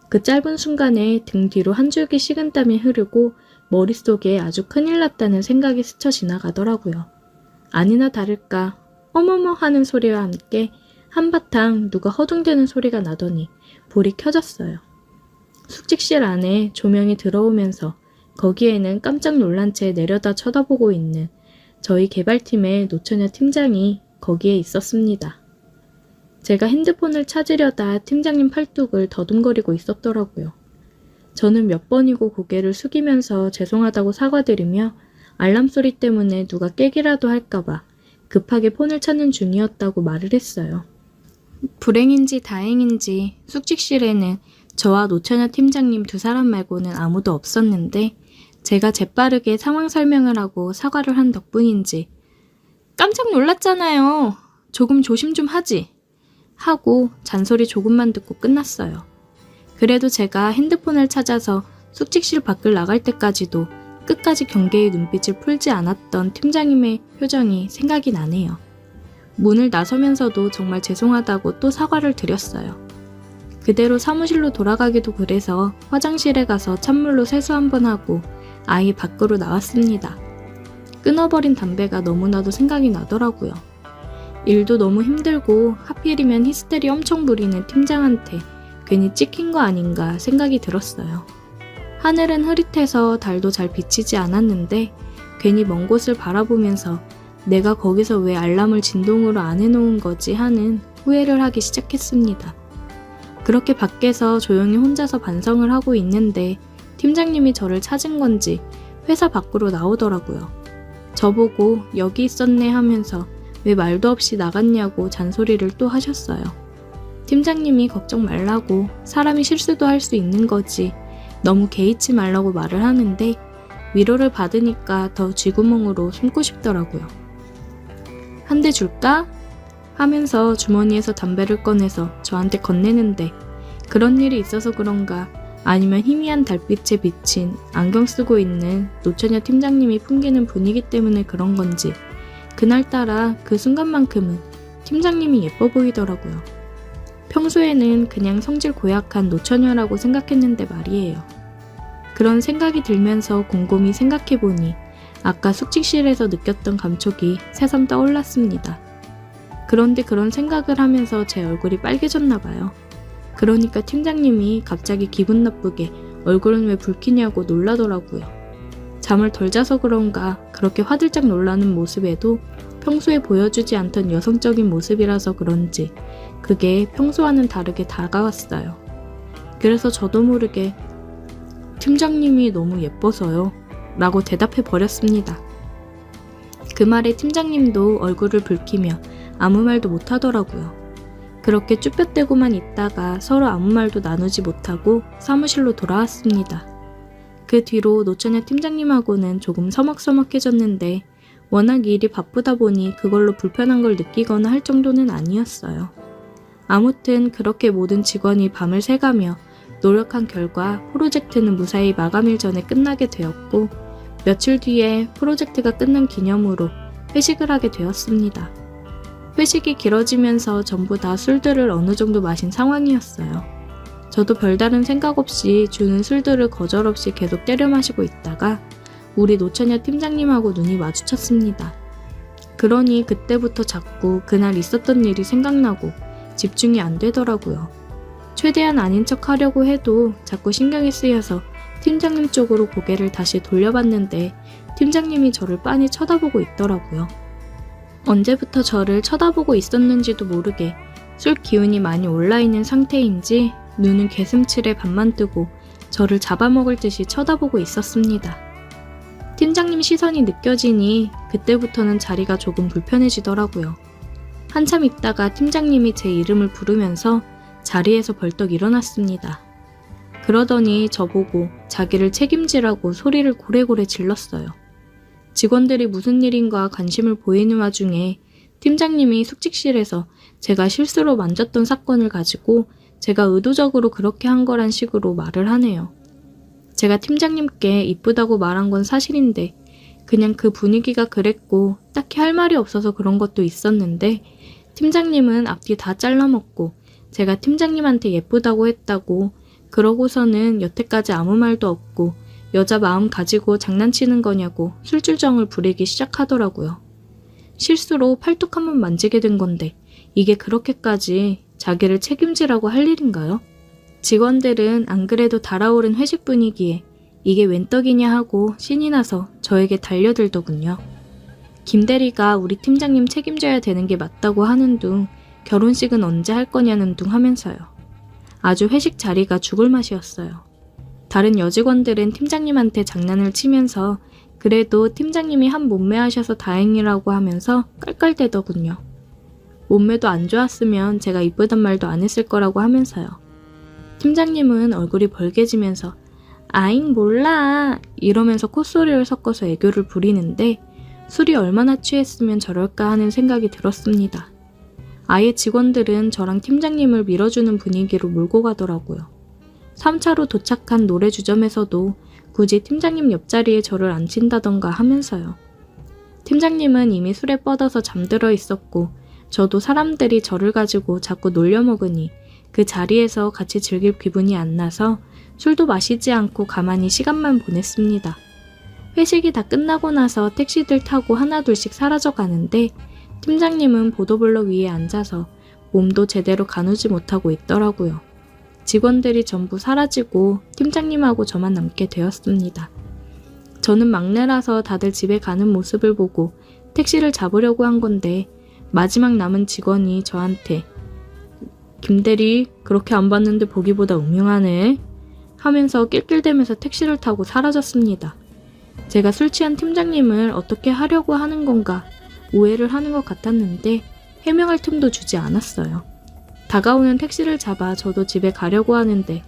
그 짧은 순간에 등 뒤로 한 줄기 식은땀이 흐르고 머릿속에 아주 큰일 났다는 생각이 스쳐 지나가더라고요. 아니나 다를까 어머머 하는 소리와 함께 한바탕 누가 허둥대는 소리가 나더니 불이 켜졌어요. 숙직실 안에 조명이 들어오면서 거기에는 깜짝 놀란 채 내려다 쳐다보고 있는 저희 개발팀의 노처녀 팀장이 거기에 있었습니다. 제가 핸드폰을 찾으려다 팀장님 팔뚝을 더듬거리고 있었더라고요. 저는 몇 번이고 고개를 숙이면서 죄송하다고 사과드리며 알람 소리 때문에 누가 깨기라도 할까봐 급하게 폰을 찾는 중이었다고 말을 했어요. 불행인지 다행인지 숙직실에는 저와 노처녀 팀장님 2사람 말고는 아무도 없었는데 제가 재빠르게 상황 설명을 하고 사과를 한 덕분인지 깜짝 놀랐잖아요. 조금 조심 좀 하지. 하고 잔소리 조금만 듣고 끝났어요. 그래도 제가 핸드폰을 찾아서 숙직실 밖을 나갈 때까지도 끝까지 경계의 눈빛을 풀지 않았던 팀장님의 표정이 생각이 나네요. 문을 나서면서도 정말 죄송하다고 또 사과를 드렸어요. 그대로 사무실로 돌아가기도 그래서 화장실에 가서 찬물로 세수 한번 하고 아예 밖으로 나왔습니다. 끊어버린 담배가 너무나도 생각이 나더라고요. 일도 너무 힘들고 하필이면 히스테리 엄청 부리는 팀장한테 괜히 찍힌 거 아닌가 생각이 들었어요. 하늘은 흐릿해서 달도 잘 비치지 않았는데 괜히 먼 곳을 바라보면서 내가 거기서 왜 알람을 진동으로 안 해놓은 거지 하는 후회를 하기 시작했습니다. 그렇게 밖에서 조용히 혼자서 반성을 하고 있는데 팀장님이 저를 찾은 건지 회사 밖으로 나오더라고요. 저보고 여기 있었네 하면서 왜 말도 없이 나갔냐고 잔소리를 또 하셨어요. 팀장님이 걱정 말라고 사람이 실수도 할 수 있는 거지 너무 개의치 말라고 말을 하는데 위로를 받으니까 더 쥐구멍으로 숨고 싶더라고요. 한 대 줄까? 하면서 주머니에서 담배를 꺼내서 저한테 건네는데 그런 일이 있어서 그런가 아니면 희미한 달빛에 비친 안경 쓰고 있는 노처녀 팀장님이 풍기는 분위기 때문에 그런 건지 그날따라 그 순간만큼은 팀장님이 예뻐 보이더라고요. 평소에는 그냥 성질 고약한 노처녀라고 생각했는데 말이에요. 그런 생각이 들면서 곰곰이 생각해보니 아까 숙직실에서 느꼈던 감촉이 새삼 떠올랐습니다. 그런데 그런 생각을 하면서 제 얼굴이 빨개졌나봐요. 그러니까 팀장님이 갑자기 기분 나쁘게 얼굴은 왜 붉히냐고 놀라더라고요. 잠을 덜 자서 그런가 그렇게 화들짝 놀라는 모습에도 평소에 보여주지 않던 여성적인 모습이라서 그런지 그게 평소와는 다르게 다가왔어요. 그래서 저도 모르게 팀장님이 너무 예뻐서요 라고 대답해 버렸습니다. 그 말에 팀장님도 얼굴을 붉히며 아무 말도 못하더라고요. 그렇게 쭈뼛대고만 있다가 서로 아무 말도 나누지 못하고 사무실로 돌아왔습니다. 그 뒤로 노처녀 팀장님하고는 조금 서먹서먹해졌는데 워낙 일이 바쁘다 보니 그걸로 불편한 걸 느끼거나 할 정도는 아니었어요. 아무튼 그렇게 모든 직원이 밤을 새가며 노력한 결과 프로젝트는 무사히 마감일 전에 끝나게 되었고 며칠 뒤에 프로젝트가 끝난 기념으로 회식을 하게 되었습니다. 회식이 길어지면서 전부 다 술들을 어느 정도 마신 상황이었어요. 저도 별다른 생각 없이 주는 술들을 거절없이 계속 때려 마시고 있다가 우리 노처녀 팀장님하고 눈이 마주쳤습니다. 그러니 그때부터 자꾸 그날 있었던 일이 생각나고 집중이 안 되더라고요. 최대한 아닌 척 하려고 해도 자꾸 신경이 쓰여서 팀장님 쪽으로 고개를 다시 돌려봤는데 팀장님이 저를 빤히 쳐다보고 있더라고요. 언제부터 저를 쳐다보고 있었는지도 모르게 술 기운이 많이 올라있는 상태인지 눈은 개슴칠에 반만 뜨고 저를 잡아먹을 듯이 쳐다보고 있었습니다. 팀장님 시선이 느껴지니 그때부터는 자리가 조금 불편해지더라고요. 한참 있다가 팀장님이 제 이름을 부르면서 자리에서 벌떡 일어났습니다. 그러더니 저보고 자기를 책임지라고 소리를 고래고래 질렀어요. 직원들이 무슨 일인가 관심을 보이는 와중에 팀장님이 숙직실에서 제가 실수로 만졌던 사건을 가지고 제가 의도적으로 그렇게 한 거란 식으로 말을 하네요. 제가 팀장님께 이쁘다고 말한 건 사실인데 그냥 그 분위기가 그랬고 딱히 할 말이 없어서 그런 것도 있었는데 팀장님은 앞뒤 다 잘라먹고 제가 팀장님한테 예쁘다고 했다고 그러고서는 여태까지 아무 말도 없고 여자 마음 가지고 장난치는 거냐고 술줄정을 부리기 시작하더라고요. 실수로 팔뚝 한번 만지게 된 건데 이게 그렇게까지 자기를 책임지라고 할 일인가요? 직원들은 안 그래도 달아오른 회식 분위기에 이게 웬 떡이냐 하고 신이 나서 저에게 달려들더군요. 김대리가 우리 팀장님 책임져야 되는 게 맞다고 하는 둥 결혼식은 언제 할 거냐는 둥 하면서요. 아주 회식 자리가 죽을 맛이었어요. 다른 여직원들은 팀장님한테 장난을 치면서 그래도 팀장님이 한 몸매 하셔서 다행이라고 하면서 깔깔대더군요. 몸매도 안 좋았으면 제가 이쁘단 말도 안 했을 거라고 하면서요. 팀장님은 얼굴이 벌개지면서 아잉 몰라 이러면서 콧소리를 섞어서 애교를 부리는데 술이 얼마나 취했으면 저럴까 하는 생각이 들었습니다. 아예 직원들은 저랑 팀장님을 밀어주는 분위기로 몰고 가더라고요. 3차로 도착한 노래 주점에서도 굳이 팀장님 옆자리에 저를 앉힌다던가 하면서요. 팀장님은 이미 술에 뻗어서 잠들어 있었고 저도 사람들이 저를 가지고 자꾸 놀려먹으니 그 자리에서 같이 즐길 기분이 안 나서 술도 마시지 않고 가만히 시간만 보냈습니다. 회식이 다 끝나고 나서 택시들 타고 하나둘씩 사라져 가는데 팀장님은 보도블럭 위에 앉아서 몸도 제대로 가누지 못하고 있더라고요. 직원들이 전부 사라지고 팀장님하고 저만 남게 되었습니다. 저는 막내라서 다들 집에 가는 모습을 보고 택시를 잡으려고 한 건데 마지막 남은 직원이 저한테 김대리 그렇게 안 봤는데 보기보다 음흉하네 하면서 낄낄대면서 택시를 타고 사라졌습니다. 제가 술 취한 팀장님을 어떻게 하려고 하는 건가 오해를 하는 것 같았는데 해명할 틈도 주지 않았어요. 다가오는 택시를 잡아 저도 집에 가려고 하는데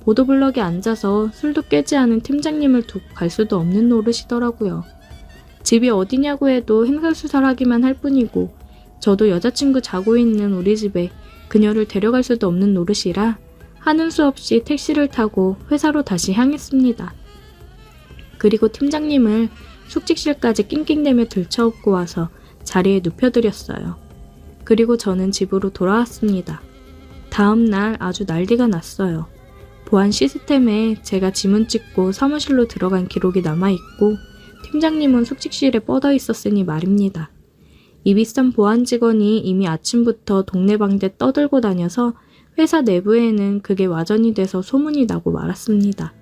보도블럭에 앉아서 술도 깨지 않은 팀장님을 두고 갈 수도 없는 노릇이더라고요. 집이 어디냐고 해도 횡설수설하기만 할 뿐이고 저도 여자친구 자고 있는 우리 집에 그녀를 데려갈 수도 없는 노릇이라 하는 수 없이 택시를 타고 회사로 다시 향했습니다. 그리고 팀장님을 숙직실까지 낑낑대며 들쳐업고 와서 자리에 눕혀드렸어요. 그리고 저는 집으로 돌아왔습니다. 다음 날 아주 난리가 났어요. 보안 시스템에 제가 지문 찍고 사무실로 들어간 기록이 남아있고 팀장님은 숙직실에 뻗어 있었으니 말입니다. 이 비싼 보안 직원이 이미 아침부터 동네방대 떠들고 다녀서 회사 내부에는 그게 와전이 돼서 소문이 나고 말았습니다.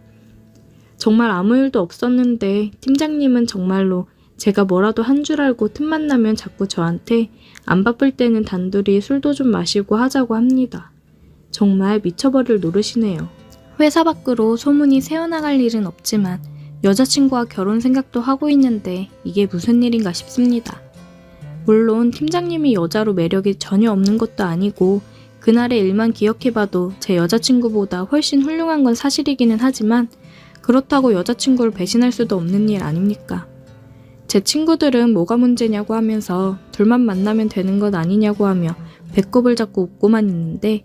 정말 아무 일도 없었는데 팀장님은 정말로 제가 뭐라도 한 줄 알고 틈만 나면 자꾸 저한테 안 바쁠 때는 단둘이 술도 좀 마시고 하자고 합니다. 정말 미쳐버릴 노릇이네요. 회사 밖으로 소문이 새어나갈 일은 없지만 여자친구와 결혼 생각도 하고 있는데 이게 무슨 일인가 싶습니다. 물론 팀장님이 여자로 매력이 전혀 없는 것도 아니고 그날의 일만 기억해봐도 제 여자친구보다 훨씬 훌륭한 건 사실이기는 하지만 그렇다고 여자친구를 배신할 수도 없는 일 아닙니까? 제 친구들은 뭐가 문제냐고 하면서 둘만 만나면 되는 것 아니냐고 하며 배꼽을 잡고 웃고만 있는데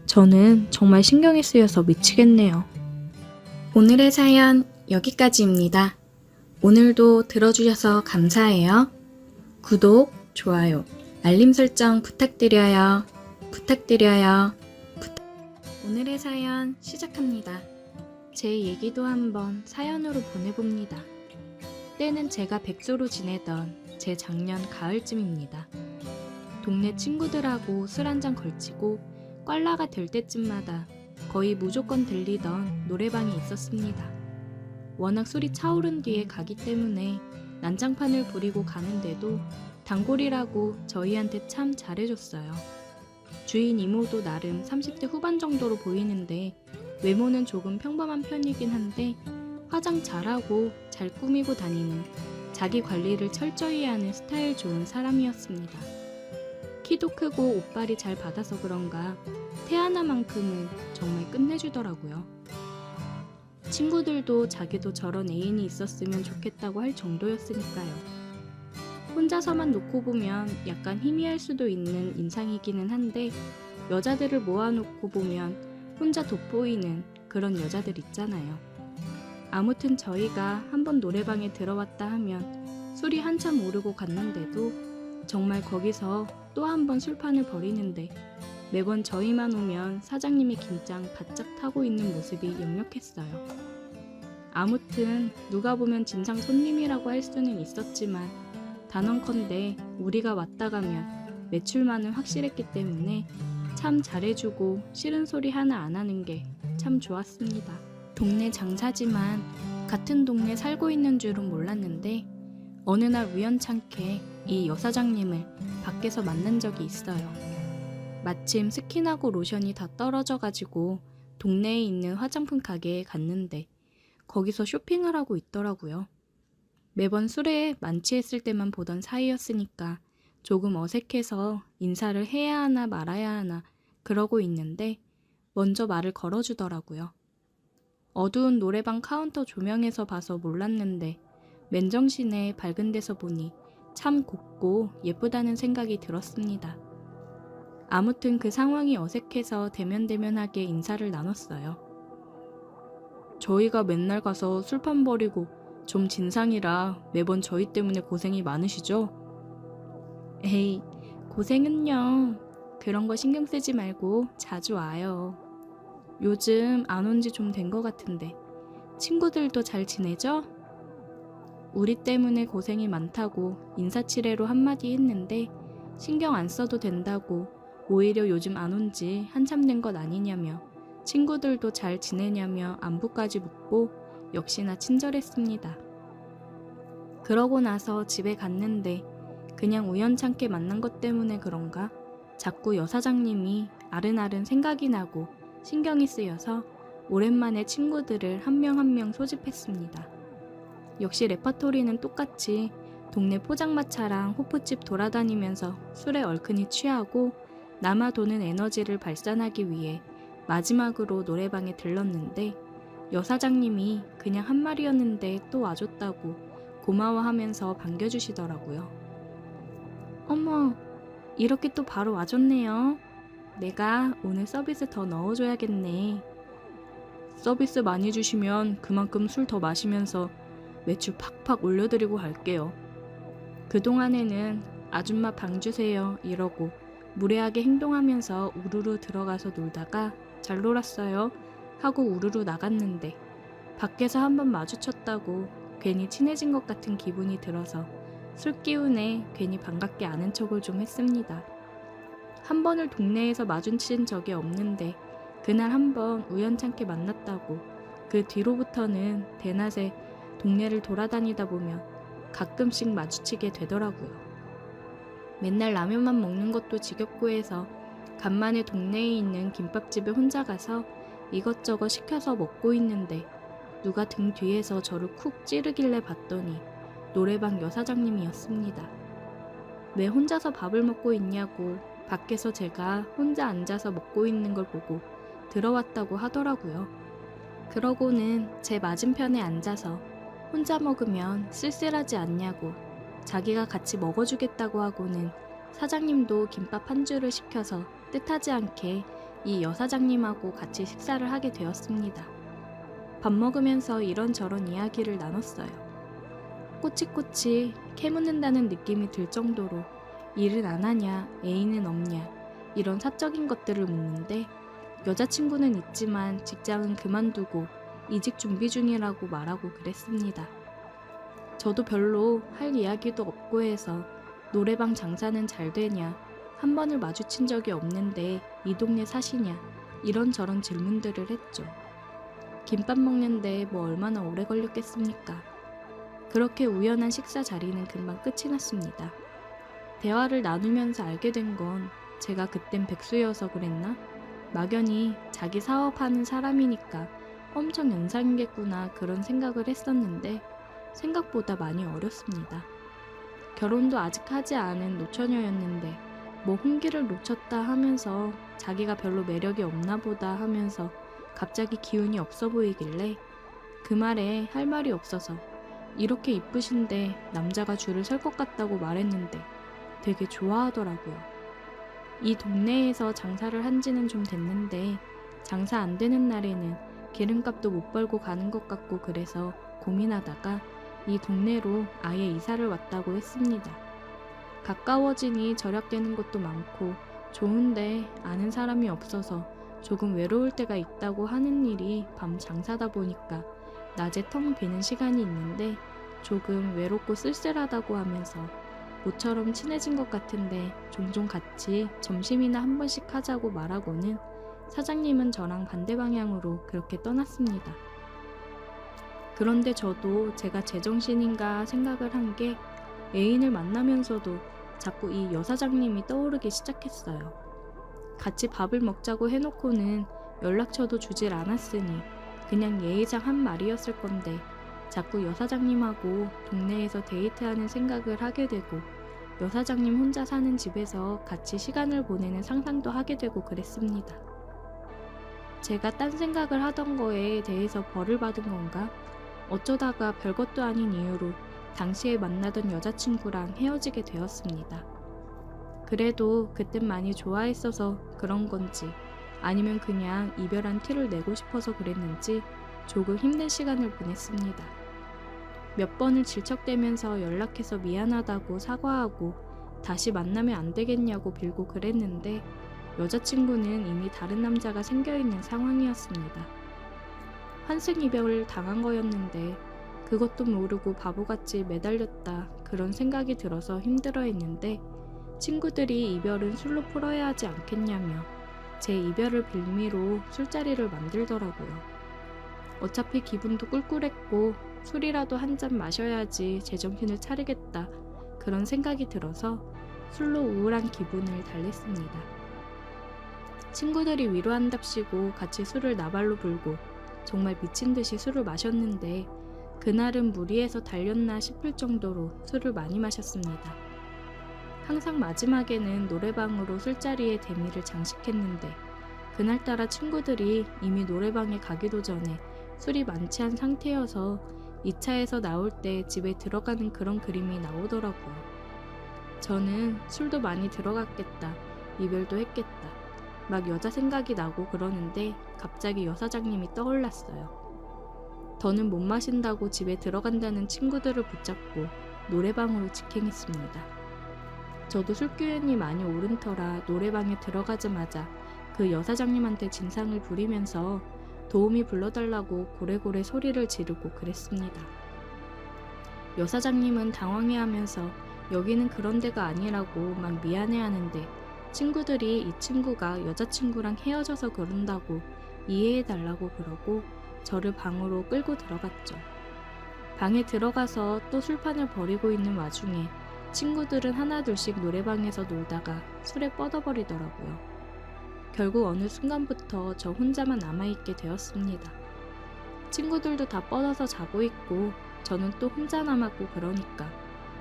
저는 정말 신경이 쓰여서 미치겠네요. 오늘의 사연 여기까지입니다. 오늘도 들어주셔서 감사해요. 구독, 좋아요, 알림 설정 부탁드려요. 오늘의 사연 시작합니다. 제 얘기도 한번 사연으로 보내봅니다. 때는 제가 백수로 지내던 제 작년 가을쯤입니다. 동네 친구들하고 술 한잔 걸치고 꽐라가 될 때쯤마다 거의 무조건 들리던 노래방이 있었습니다. 워낙 술이 차오른 뒤에 가기 때문에 난장판을 부리고 가는데도 단골이라고 저희한테 참 잘해줬어요. 주인 이모도 나름 30대 후반 정도로 보이는데 외모는 조금 평범한 편이긴 한데 화장 잘하고 잘 꾸미고 다니는, 자기 관리를 철저히 하는 스타일 좋은 사람이었습니다. 키도 크고 옷발이 잘 받아서 그런가 태하나만큼은 정말 끝내주더라고요. 친구들도 자기도 저런 애인이 있었으면 좋겠다고 할 정도였으니까요. 혼자서만 놓고 보면 약간 희미할 수도 있는 인상이기는 한데 여자들을 모아놓고 보면 혼자 돋보이는 그런 여자들 있잖아요. 아무튼 저희가 한번 노래방에 들어왔다 하면 술이 한참 오르고 갔는데도 정말 거기서 또 한 번 술판을 벌이는데 매번 저희만 오면 사장님이 긴장 바짝 타고 있는 모습이 역력했어요. 아무튼 누가 보면 진상 손님이라고 할 수는 있었지만 단언컨대 우리가 왔다 가면 매출만은 확실했기 때문에 참 잘해주고 싫은 소리 하나 안 하는 게 참 좋았습니다. 동네 장사지만 같은 동네 살고 있는 줄은 몰랐는데 어느 날 우연찮게 이 여사장님을 밖에서 만난 적이 있어요. 마침 스킨하고 로션이 다 떨어져가지고 동네에 있는 화장품 가게에 갔는데 거기서 쇼핑을 하고 있더라고요. 매번 술에 만취했을 때만 보던 사이였으니까 조금 어색해서 인사를 해야 하나 말아야 하나 그러고 있는데 먼저 말을 걸어주더라고요. 어두운 노래방 카운터 조명에서 봐서 몰랐는데 맨정신에 밝은 데서 보니 참 곱고 예쁘다는 생각이 들었습니다. 아무튼 그 상황이 어색해서 대면대면하게 인사를 나눴어요. 저희가 맨날 가서 술판 버리고 좀 진상이라 매번 저희 때문에 고생이 많으시죠? 에이, 고생은요. 그런 거 신경 쓰지 말고 자주 와요. 요즘 안 온 지 좀 된 것 같은데 친구들도 잘 지내죠? 우리 때문에 고생이 많다고 인사치레로 한마디 했는데 신경 안 써도 된다고 오히려 요즘 안 온 지 한참 된 것 아니냐며 친구들도 잘 지내냐며 안부까지 묻고 역시나 친절했습니다. 그러고 나서 집에 갔는데 그냥 우연찮게 만난 것 때문에 그런가 자꾸 여사장님이 아른아른 생각이 나고 신경이 쓰여서 오랜만에 친구들을 한 명 한 명 소집했습니다. 역시 레퍼토리는 똑같이 동네 포장마차랑 호프집 돌아다니면서 술에 얼큰이 취하고 남아 도는 에너지를 발산하기 위해 마지막으로 노래방에 들렀는데 여사장님이 그냥 한 말이었는데 또 와줬다고 고마워하면서 반겨주시더라고요. 어머, 이렇게 또 바로 와줬네요. 내가 오늘 서비스 더 넣어줘야겠네. 서비스 많이 주시면 그만큼 술 더 마시면서 매출 팍팍 올려드리고 갈게요. 그동안에는 아줌마 방 주세요 이러고 무례하게 행동하면서 우르르 들어가서 놀다가 잘 놀았어요 하고 우르르 나갔는데 밖에서 한번 마주쳤다고 괜히 친해진 것 같은 기분이 들어서 술 기운에 괜히 반갑게 아는 척을 좀 했습니다. 한 번을 동네에서 마주친 적이 없는데 그날 한번 우연찮게 만났다고 그 뒤로부터는 대낮에 동네를 돌아다니다 보면 가끔씩 마주치게 되더라고요. 맨날 라면만 먹는 것도 지겹고 해서 간만에 동네에 있는 김밥집에 혼자 가서 이것저것 시켜서 먹고 있는데 누가 등 뒤에서 저를 쿡 찌르길래 봤더니 노래방 여사장님이었습니다. 왜 혼자서 밥을 먹고 있냐고 밖에서 제가 혼자 앉아서 먹고 있는 걸 보고 들어왔다고 하더라고요. 그러고는 제 맞은편에 앉아서 혼자 먹으면 쓸쓸하지 않냐고 자기가 같이 먹어주겠다고 하고는 사장님도 김밥 한 줄을 시켜서 뜻하지 않게 이 여사장님하고 같이 식사를 하게 되었습니다. 밥 먹으면서 이런저런 이야기를 나눴어요. 꼬치꼬치 캐묻는다는 느낌이 들 정도로 일은 안 하냐, 애인은 없냐 이런 사적인 것들을 묻는데 여자친구는 있지만 직장은 그만두고 이직 준비 중이라고 말하고 그랬습니다. 저도 별로 할 이야기도 없고 해서 노래방 장사는 잘 되냐, 한 번을 마주친 적이 없는데 이 동네 사시냐 이런저런 질문들을 했죠. 김밥 먹는데 뭐 얼마나 오래 걸렸겠습니까? 그렇게 우연한 식사 자리는 금방 끝이 났습니다. 대화를 나누면서 알게 된 건 제가 그땐 백수여서 그랬나? 막연히 자기 사업하는 사람이니까 엄청 연상이겠구나 그런 생각을 했었는데 생각보다 많이 어렸습니다. 결혼도 아직 하지 않은 노처녀였는데 뭐 홍기를 놓쳤다 하면서 자기가 별로 매력이 없나 보다 하면서 갑자기 기운이 없어 보이길래 그 말에 할 말이 없어서 이렇게 이쁘신데 남자가 줄을 설 것 같다고 말했는데 되게 좋아하더라고요. 이 동네에서 장사를 한 지는 좀 됐는데 장사 안 되는 날에는 기름값도 못 벌고 가는 것 같고 그래서 고민하다가 이 동네로 아예 이사를 왔다고 했습니다. 가까워지니 절약되는 것도 많고 좋은데 아는 사람이 없어서 조금 외로울 때가 있다고 하는 일이 밤 장사다 보니까 낮에 텅 비는 시간이 있는데 조금 외롭고 쓸쓸하다고 하면서 모처럼 친해진 것 같은데 종종 같이 점심이나 한 번씩 하자고 말하고는 사장님은 저랑 반대 방향으로 그렇게 떠났습니다. 그런데 저도 제가 제정신인가 생각을 한 게 애인을 만나면서도 자꾸 이 여사장님이 떠오르기 시작했어요. 같이 밥을 먹자고 해놓고는 연락처도 주질 않았으니 그냥 예의상 한 말이었을 건데 자꾸 여사장님하고 동네에서 데이트하는 생각을 하게 되고 여사장님 혼자 사는 집에서 같이 시간을 보내는 상상도 하게 되고 그랬습니다. 제가 딴 생각을 하던 거에 대해서 벌을 받은 건가? 어쩌다가 별것도 아닌 이유로 당시에 만나던 여자친구랑 헤어지게 되었습니다. 그래도 그땐 많이 좋아했어서 그런 건지 아니면 그냥 이별한 티를 내고 싶어서 그랬는지 조금 힘든 시간을 보냈습니다. 몇 번을 질척대면서 연락해서 미안하다고 사과하고 다시 만나면 안 되겠냐고 빌고 그랬는데 여자친구는 이미 다른 남자가 생겨있는 상황이었습니다. 환승이별을 당한 거였는데 그것도 모르고 바보같이 매달렸다 그런 생각이 들어서 힘들어했는데 친구들이 이별은 술로 풀어야 하지 않겠냐며 제 이별을 빌미로 술자리를 만들더라고요. 어차피 기분도 꿀꿀했고 술이라도 한 잔 마셔야지 제정신을 차리겠다 그런 생각이 들어서 술로 우울한 기분을 달랬습니다. 친구들이 위로한답시고 같이 술을 나발로 불고 정말 미친 듯이 술을 마셨는데 그날은 무리해서 달렸나 싶을 정도로 술을 많이 마셨습니다. 항상 마지막에는 노래방으로 술자리의 대미를 장식했는데 그날따라 친구들이 이미 노래방에 가기도 전에 술이 만취한 상태여서 2차에서 나올 때 집에 들어가는 그런 그림이 나오더라고요. 저는 술도 많이 들어갔겠다, 이별도 했겠다, 막 여자 생각이 나고 그러는데 갑자기 여사장님이 떠올랐어요. 더는 못 마신다고 집에 들어간다는 친구들을 붙잡고 노래방으로 직행했습니다. 저도 술기운이 많이 오른 터라 노래방에 들어가자마자 그 여사장님한테 진상을 부리면서 도움이 불러달라고 고래고래 소리를 지르고 그랬습니다. 여사장님은 당황해하면서 여기는 그런 데가 아니라고 막 미안해하는데 친구들이 이 친구가 여자친구랑 헤어져서 그런다고 이해해달라고 그러고 저를 방으로 끌고 들어갔죠. 방에 들어가서 또 술판을 벌이고 있는 와중에 친구들은 하나둘씩 노래방에서 놀다가 술에 뻗어버리더라고요. 결국 어느 순간부터 저 혼자만 남아있게 되었습니다. 친구들도 다 뻗어서 자고 있고 저는 또 혼자 남았고 그러니까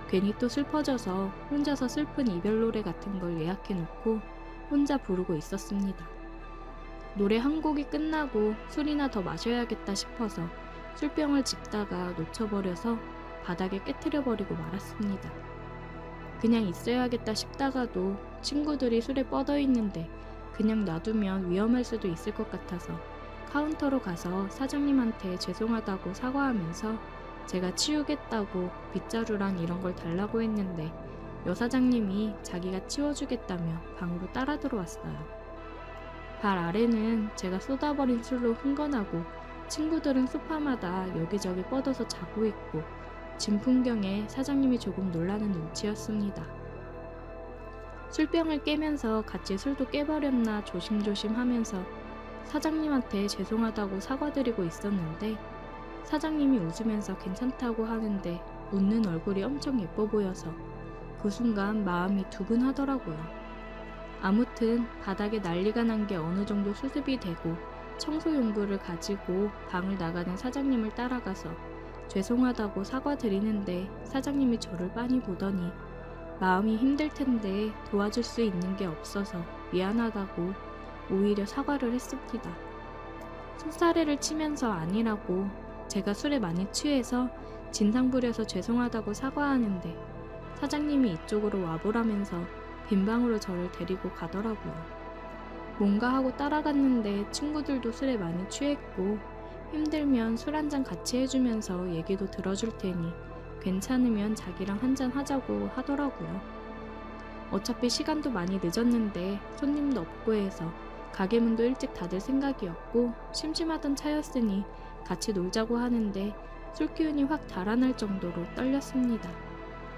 괜히 또 슬퍼져서 혼자서 슬픈 이별 노래 같은 걸 예약해놓고 혼자 부르고 있었습니다. 노래 한 곡이 끝나고 술이나 더 마셔야겠다 싶어서 술병을 짚다가 놓쳐버려서 바닥에 깨트려버리고 말았습니다. 그냥 있어야겠다 싶다가도 친구들이 술에 뻗어있는데 그냥 놔두면 위험할 수도 있을 것 같아서 카운터로 가서 사장님한테 죄송하다고 사과하면서 제가 치우겠다고 빗자루랑 이런 걸 달라고 했는데 여사장님이 자기가 치워주겠다며 방으로 따라 들어왔어요. 발 아래는 제가 쏟아버린 술로 흥건하고 친구들은 소파마다 여기저기 뻗어서 자고 있고 진 풍경에 사장님이 조금 놀라는 눈치였습니다. 술병을 깨면서 같이 술도 깨버렸나 조심조심 하면서 사장님한테 죄송하다고 사과드리고 있었는데 사장님이 웃으면서 괜찮다고 하는데 웃는 얼굴이 엄청 예뻐 보여서 그 순간 마음이 두근하더라고요. 아무튼 바닥에 난리가 난 게 어느 정도 수습이 되고 청소 용구를 가지고 방을 나가는 사장님을 따라가서 죄송하다고 사과드리는데 사장님이 저를 빤히 보더니 마음이 힘들 텐데 도와줄 수 있는 게 없어서 미안하다고 오히려 사과를 했습니다. 속사래를 치면서 아니라고 제가 술에 많이 취해서 진상 부려서 죄송하다고 사과하는데 사장님이 이쪽으로 와보라면서 빈 방으로 저를 데리고 가더라고요. 뭔가 하고 따라갔는데 친구들도 술에 많이 취했고 힘들면 술 한잔 같이 해주면서 얘기도 들어줄 테니 괜찮으면 자기랑 한잔 하자고 하더라고요. 어차피 시간도 많이 늦었는데 손님도 없고 해서 가게 문도 일찍 닫을 생각이었고 심심하던 차였으니 같이 놀자고 하는데 술 기운이 확 달아날 정도로 떨렸습니다.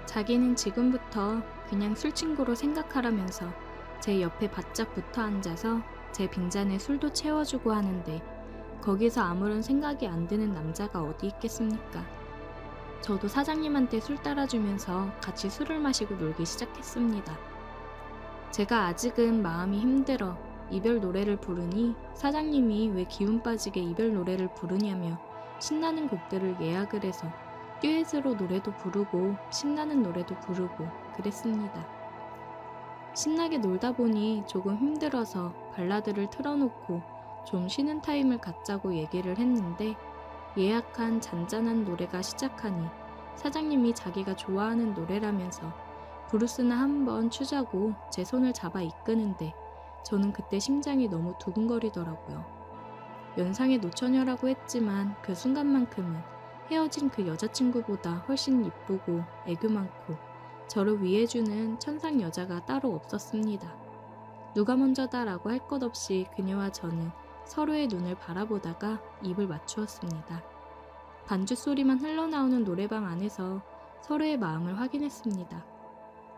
자기는 지금부터 그냥 술친구로 생각하라면서 제 옆에 바짝 붙어 앉아서 제 빈잔에 술도 채워주고 하는데 거기서 아무런 생각이 안 드는 남자가 어디 있겠습니까? 저도 사장님한테 술 따라주면서 같이 술을 마시고 놀기 시작했습니다. 제가 아직은 마음이 힘들어 이별 노래를 부르니 사장님이 왜 기운 빠지게 이별 노래를 부르냐며 신나는 곡들을 예약을 해서 듀엣으로 노래도 부르고 신나는 노래도 부르고 그랬습니다. 신나게 놀다 보니 조금 힘들어서 발라드를 틀어놓고 좀 쉬는 타임을 갖자고 얘기를 했는데 예약한 잔잔한 노래가 시작하니 사장님이 자기가 좋아하는 노래라면서 브루스나 한번 추자고 제 손을 잡아 이끄는데 저는 그때 심장이 너무 두근거리더라고요. 연상의 노처녀라고 했지만 그 순간만큼은 헤어진 그 여자친구보다 훨씬 이쁘고 애교 많고 저를 위해주는 천상 여자가 따로 없었습니다. 누가 먼저다라고 할 것 없이 그녀와 저는 서로의 눈을 바라보다가 입을 맞추었습니다. 반주 소리만 흘러나오는 노래방 안에서 서로의 마음을 확인했습니다.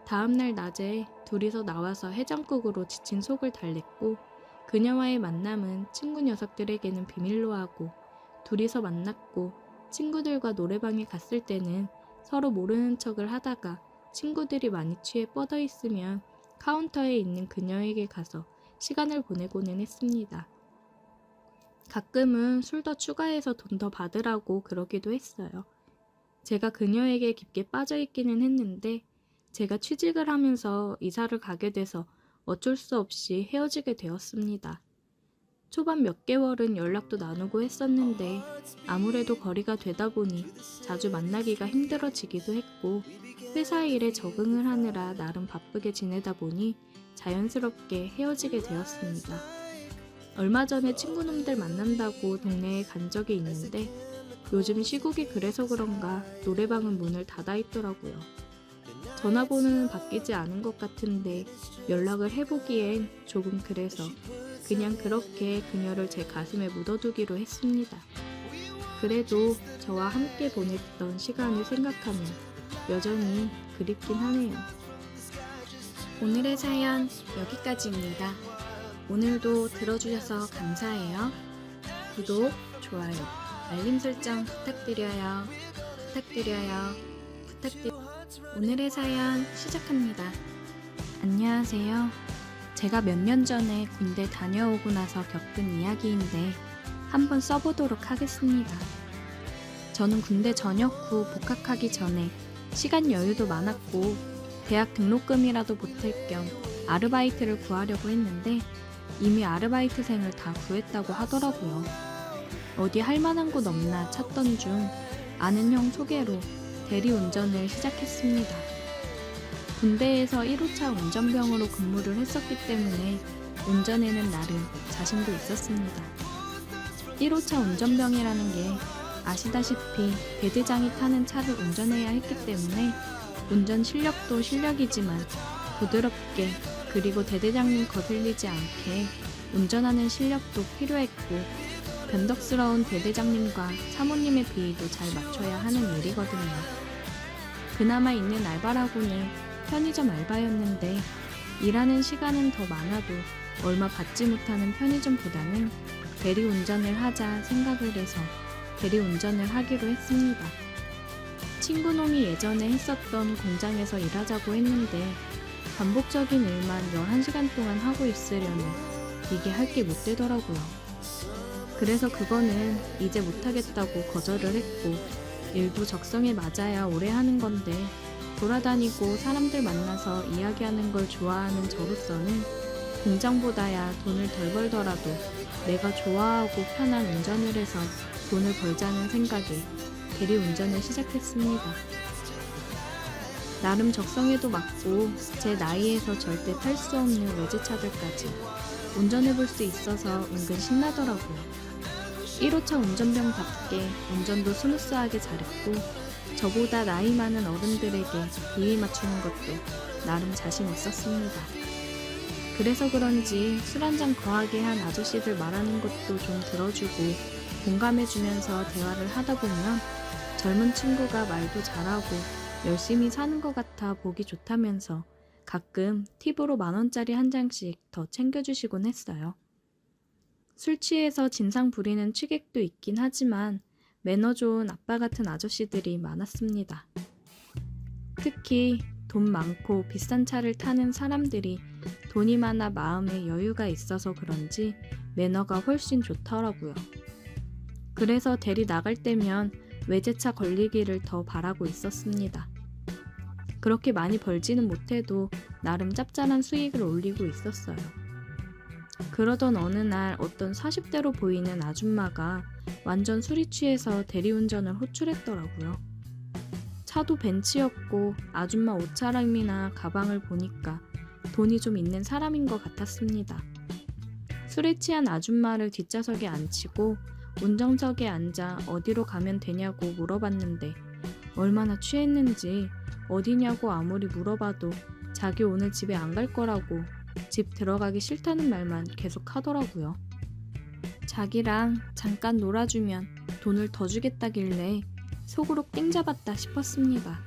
다음날 낮에 둘이서 나와서 해장국으로 지친 속을 달랬고 그녀와의 만남은 친구 녀석들에게는 비밀로 하고 둘이서 만났고 친구들과 노래방에 갔을 때는 서로 모르는 척을 하다가 친구들이 많이 취해 뻗어 있으면 카운터에 있는 그녀에게 가서 시간을 보내고는 했습니다. 가끔은 술 더 추가해서 돈 더 받으라고 그러기도 했어요. 제가 그녀에게 깊게 빠져 있기는 했는데 제가 취직을 하면서 이사를 가게 돼서 어쩔 수 없이 헤어지게 되었습니다. 초반 몇 개월은 연락도 나누고 했었는데 아무래도 거리가 되다 보니 자주 만나기가 힘들어지기도 했고 회사 일에 적응을 하느라 나름 바쁘게 지내다 보니 자연스럽게 헤어지게 되었습니다. 얼마 전에 친구놈들 만난다고 동네에 간 적이 있는데 요즘 시국이 그래서 그런가 노래방은 문을 닫아 있더라고요. 전화번호는 바뀌지 않은 것 같은데 연락을 해보기엔 조금 그래서 그냥 그렇게 그녀를 제 가슴에 묻어두기로 했습니다. 그래도 저와 함께 보냈던 시간을 생각하면 여전히 그립긴 하네요. 오늘의 사연 여기까지입니다. 오늘도 들어주셔서 감사해요. 구독, 좋아요, 알림 설정 부탁드려요. 오늘의 사연 시작합니다. 안녕하세요. 제가 몇 년 전에 군대 다녀오고 나서 겪은 이야기인데 한번 써보도록 하겠습니다. 저는 군대 전역 후 복학하기 전에 시간 여유도 많았고 대학 등록금이라도 보탤 겸 아르바이트를 구하려고 했는데 이미 아르바이트생을 다 구했다고 하더라고요. 어디 할 만한 곳 없나 찾던 중 아는 형 소개로 대리운전을 시작했습니다. 군대에서 1호차 운전병으로 근무를 했었기 때문에 운전에는 나름 자신도 있었습니다. 1호차 운전병이라는 게 아시다시피 대대장이 타는 차를 운전해야 했기 때문에 운전 실력도 실력이지만 부드럽게 그리고 대대장님 거슬리지 않게 운전하는 실력도 필요했고 변덕스러운 대대장님과 사모님의 비위도 잘 맞춰야 하는 일이거든요. 그나마 있는 알바라고는 편의점 알바였는데 일하는 시간은 더 많아도 얼마 받지 못하는 편의점보다는 대리운전을 하자 생각을 해서 대리운전을 하기로 했습니다. 친구놈이 예전에 했었던 공장에서 일하자고 했는데 반복적인 일만 11시간 동안 하고 있으려니 이게 할 게 못 되더라고요. 그래서 그거는 이제 못하겠다고 거절을 했고 일도 적성에 맞아야 오래 하는 건데 돌아다니고 사람들 만나서 이야기하는 걸 좋아하는 저로서는 공장보다야 돈을 덜 벌더라도 내가 좋아하고 편한 운전을 해서 돈을 벌자는 생각에 대리운전을 시작했습니다. 나름 적성에도 맞고 제 나이에서 절대 탈 수 없는 외제차들까지 운전해볼 수 있어서 은근 신나더라고요. 1호차 운전병답게 운전도 스무스하게 잘했고 저보다 나이 많은 어른들에게 비위 맞추는 것도 나름 자신 있었습니다. 그래서 그런지 술 한잔 거하게 한 아저씨들 말하는 것도 좀 들어주고 공감해주면서 대화를 하다 보면 젊은 친구가 말도 잘하고 열심히 사는 것 같아 보기 좋다면서 가끔 팁으로 10,000원짜리 한 장씩 더 챙겨주시곤 했어요. 술 취해서 진상 부리는 취객도 있긴 하지만 매너 좋은 아빠 같은 아저씨들이 많았습니다. 특히 돈 많고 비싼 차를 타는 사람들이 돈이 많아 마음에 여유가 있어서 그런지 매너가 훨씬 좋더라고요. 그래서 대리 나갈 때면 외제차 걸리기를 더 바라고 있었습니다. 그렇게 많이 벌지는 못해도 나름 짭짤한 수익을 올리고 있었어요. 그러던 어느 날 어떤 40대로 보이는 아줌마가 완전 술이 취해서 대리운전을 호출했더라고요. 차도 벤츠였고 아줌마 옷차림이나 가방을 보니까 돈이 좀 있는 사람인 것 같았습니다. 술에 취한 아줌마를 뒷좌석에 앉히고 운전석에 앉아 어디로 가면 되냐고 물어봤는데 얼마나 취했는지 어디냐고 아무리 물어봐도 자기 오늘 집에 안 갈 거라고 집 들어가기 싫다는 말만 계속 하더라고요. 자기랑 잠깐 놀아주면 돈을 더 주겠다길래 속으로 땡 잡았다 싶었습니다.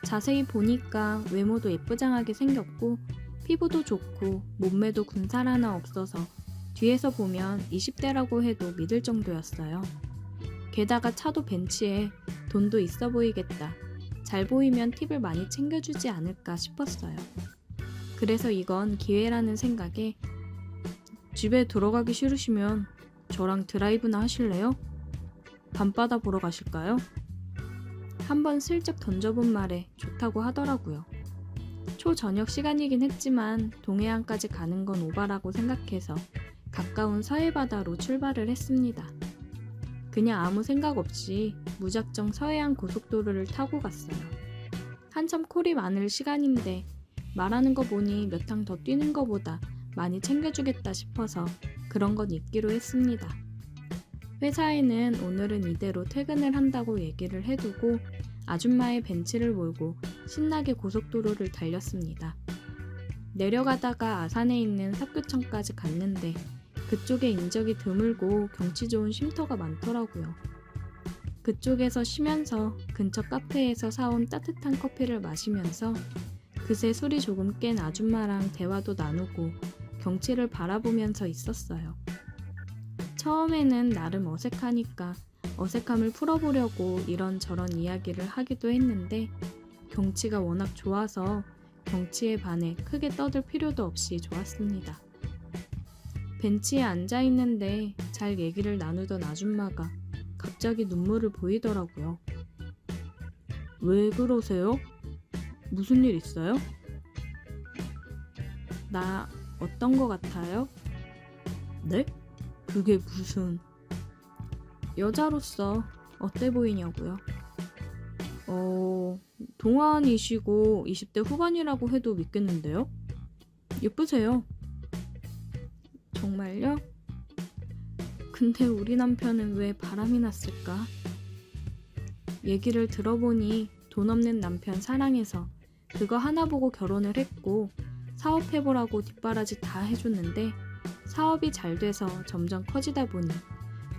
자세히 보니까 외모도 예쁘장하게 생겼고 피부도 좋고 몸매도 군살 하나 없어서 뒤에서 보면 20대라고 해도 믿을 정도였어요. 게다가 차도 벤츠에 돈도 있어 보이겠다. 잘 보이면 팁을 많이 챙겨주지 않을까 싶었어요. 그래서 이건 기회라는 생각에 집에 들어가기 싫으시면 저랑 드라이브나 하실래요? 밤바다 보러 가실까요? 한번 슬쩍 던져본 말에 좋다고 하더라고요. 초저녁 시간이긴 했지만 동해안까지 가는 건 오바라고 생각해서 가까운 서해바다로 출발을 했습니다. 그냥 아무 생각 없이 무작정 서해안 고속도로를 타고 갔어요. 한참 콜이 많을 시간인데 말하는 거 보니 몇 탕 더 뛰는 거보다 많이 챙겨주겠다 싶어서 그런 건 잊기로 했습니다. 회사에는 오늘은 이대로 퇴근을 한다고 얘기를 해두고 아줌마의 벤츠를 몰고 신나게 고속도로를 달렸습니다. 내려가다가 아산에 있는 삽교천까지 갔는데 그쪽에 인적이 드물고 경치 좋은 쉼터가 많더라고요. 그쪽에서 쉬면서 근처 카페에서 사온 따뜻한 커피를 마시면서 그새 술이 조금 깬 아줌마랑 대화도 나누고 경치를 바라보면서 있었어요. 처음에는 나름 어색하니까 어색함을 풀어보려고 이런저런 이야기를 하기도 했는데 경치가 워낙 좋아서 경치에 반해 크게 떠들 필요도 없이 좋았습니다. 벤치에 앉아있는데 잘 얘기를 나누던 아줌마가 갑자기 눈물을 보이더라고요. 왜 그러세요? 무슨 일 있어요? 나 어떤 거 같아요? 네? 그게 무슨... 여자로서 어때 보이냐고요? 동안이시고 20대 후반이라고 해도 믿겠는데요? 예쁘세요. 정말요? 근데 우리 남편은 왜 바람이 났을까? 얘기를 들어보니 돈 없는 남편 사랑해서 그거 하나 보고 결혼을 했고 사업해보라고 뒷바라지 다 해줬는데 사업이 잘 돼서 점점 커지다 보니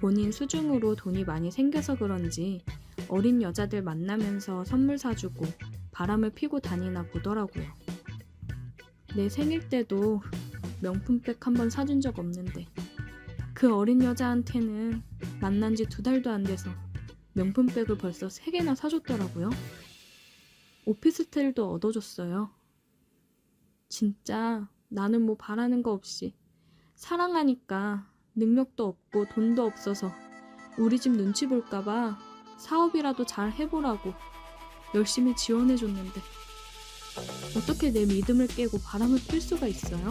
본인 수중으로 돈이 많이 생겨서 그런지 어린 여자들 만나면서 선물 사주고 바람을 피고 다니나 보더라고요. 내 생일 때도 명품백 한 번 사준 적 없는데 그 어린 여자한테는 만난 지 2달도 안 돼서 명품백을 벌써 3개나 사줬더라고요. 오피스텔도 얻어줬어요. 진짜 나는 뭐 바라는 거 없이 사랑하니까 능력도 없고 돈도 없어서 우리 집 눈치 볼까봐 사업이라도 잘 해보라고 열심히 지원해줬는데 어떻게 내 믿음을 깨고 바람을 필 수가 있어요?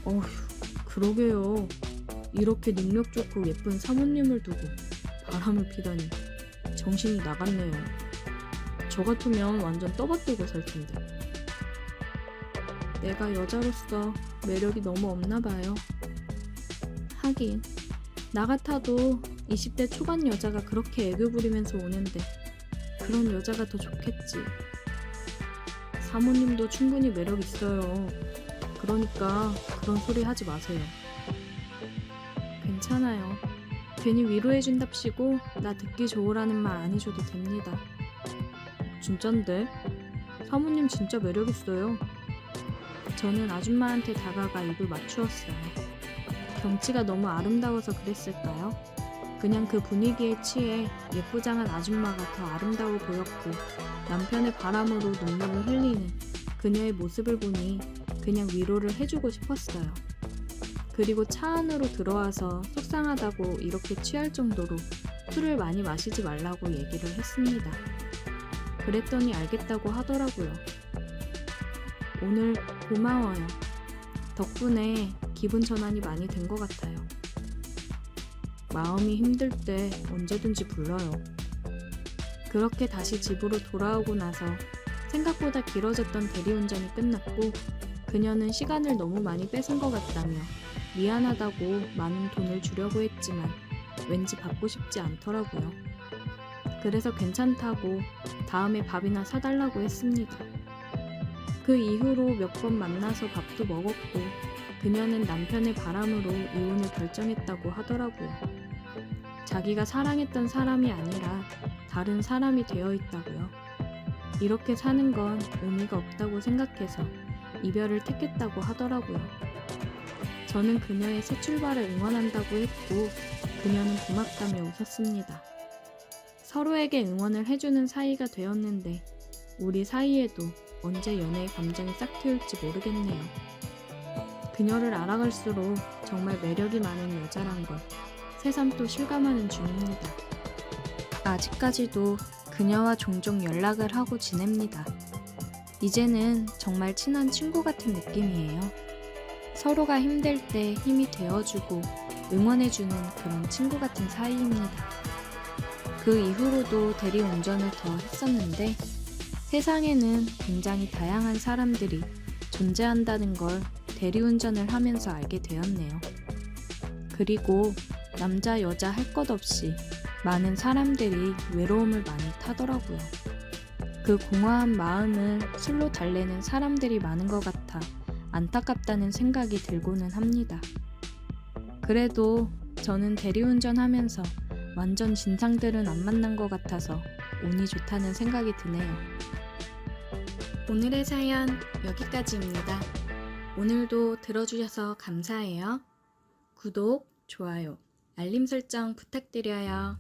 어휴, 그러게요. 이렇게 능력 좋고 예쁜 사모님을 두고 바람을 피다니 정신이 나갔네요. 저 같으면 완전 떠받들고 살 텐데. 내가 여자로서 매력이 너무 없나 봐요. 하긴 나 같아도 20대 초반 여자가 그렇게 애교 부리면서 오는데 그런 여자가 더 좋겠지. 사모님도 충분히 매력 있어요. 그러니까 그런 소리 하지 마세요. 괜찮아요. 괜히 위로해준답시고 나 듣기 좋으라는 말 안 해줘도 됩니다. 진짠데? 사모님 진짜 매력 있어요. 저는 아줌마한테 다가가 입을 맞추었어요. 경치가 너무 아름다워서 그랬을까요? 그냥 그 분위기에 취해 예쁘장한 아줌마가 더 아름다워 보였고 남편의 바람으로 눈물을 흘리는 그녀의 모습을 보니 그냥 위로를 해주고 싶었어요. 그리고 차 안으로 들어와서 속상하다고 이렇게 취할 정도로 술을 많이 마시지 말라고 얘기를 했습니다. 그랬더니 알겠다고 하더라고요. 오늘 고마워요. 덕분에 기분 전환이 많이 된 것 같아요. 마음이 힘들 때 언제든지 불러요. 그렇게 다시 집으로 돌아오고 나서 생각보다 길어졌던 대리운전이 끝났고 그녀는 시간을 너무 많이 뺏은 것 같다며 미안하다고 많은 돈을 주려고 했지만 왠지 받고 싶지 않더라고요. 그래서 괜찮다고 다음에 밥이나 사달라고 했습니다. 그 이후로 몇 번 만나서 밥도 먹었고 그녀는 남편의 바람으로 이혼을 결정했다고 하더라고요. 자기가 사랑했던 사람이 아니라 다른 사람이 되어 있다고요. 이렇게 사는 건 의미가 없다고 생각해서 이별을 택했다고 하더라고요. 저는 그녀의 새 출발을 응원한다고 했고 그녀는 고맙다며 웃었습니다. 서로에게 응원을 해주는 사이가 되었는데 우리 사이에도 언제 연애의 감정이 싹 트일지 모르겠네요. 그녀를 알아갈수록 정말 매력이 많은 여자란 걸 새삼 또 실감하는 중입니다. 아직까지도 그녀와 종종 연락을 하고 지냅니다. 이제는 정말 친한 친구 같은 느낌이에요. 서로가 힘들 때 힘이 되어주고 응원해주는 그런 친구 같은 사이입니다. 그 이후로도 대리운전을 더 했었는데 세상에는 굉장히 다양한 사람들이 존재한다는 걸 대리운전을 하면서 알게 되었네요. 그리고 남자 여자 할 것 없이 많은 사람들이 외로움을 많이 타더라고요. 그 공허한 마음을 술로 달래는 사람들이 많은 것 같아 안타깝다는 생각이 들고는 합니다. 그래도 저는 대리운전 하면서 완전 진상들은 안 만난 것 같아서 운이 좋다는 생각이 드네요. 오늘의 사연 여기까지입니다. 오늘도 들어주셔서 감사해요. 구독, 좋아요, 알림 설정 부탁드려요.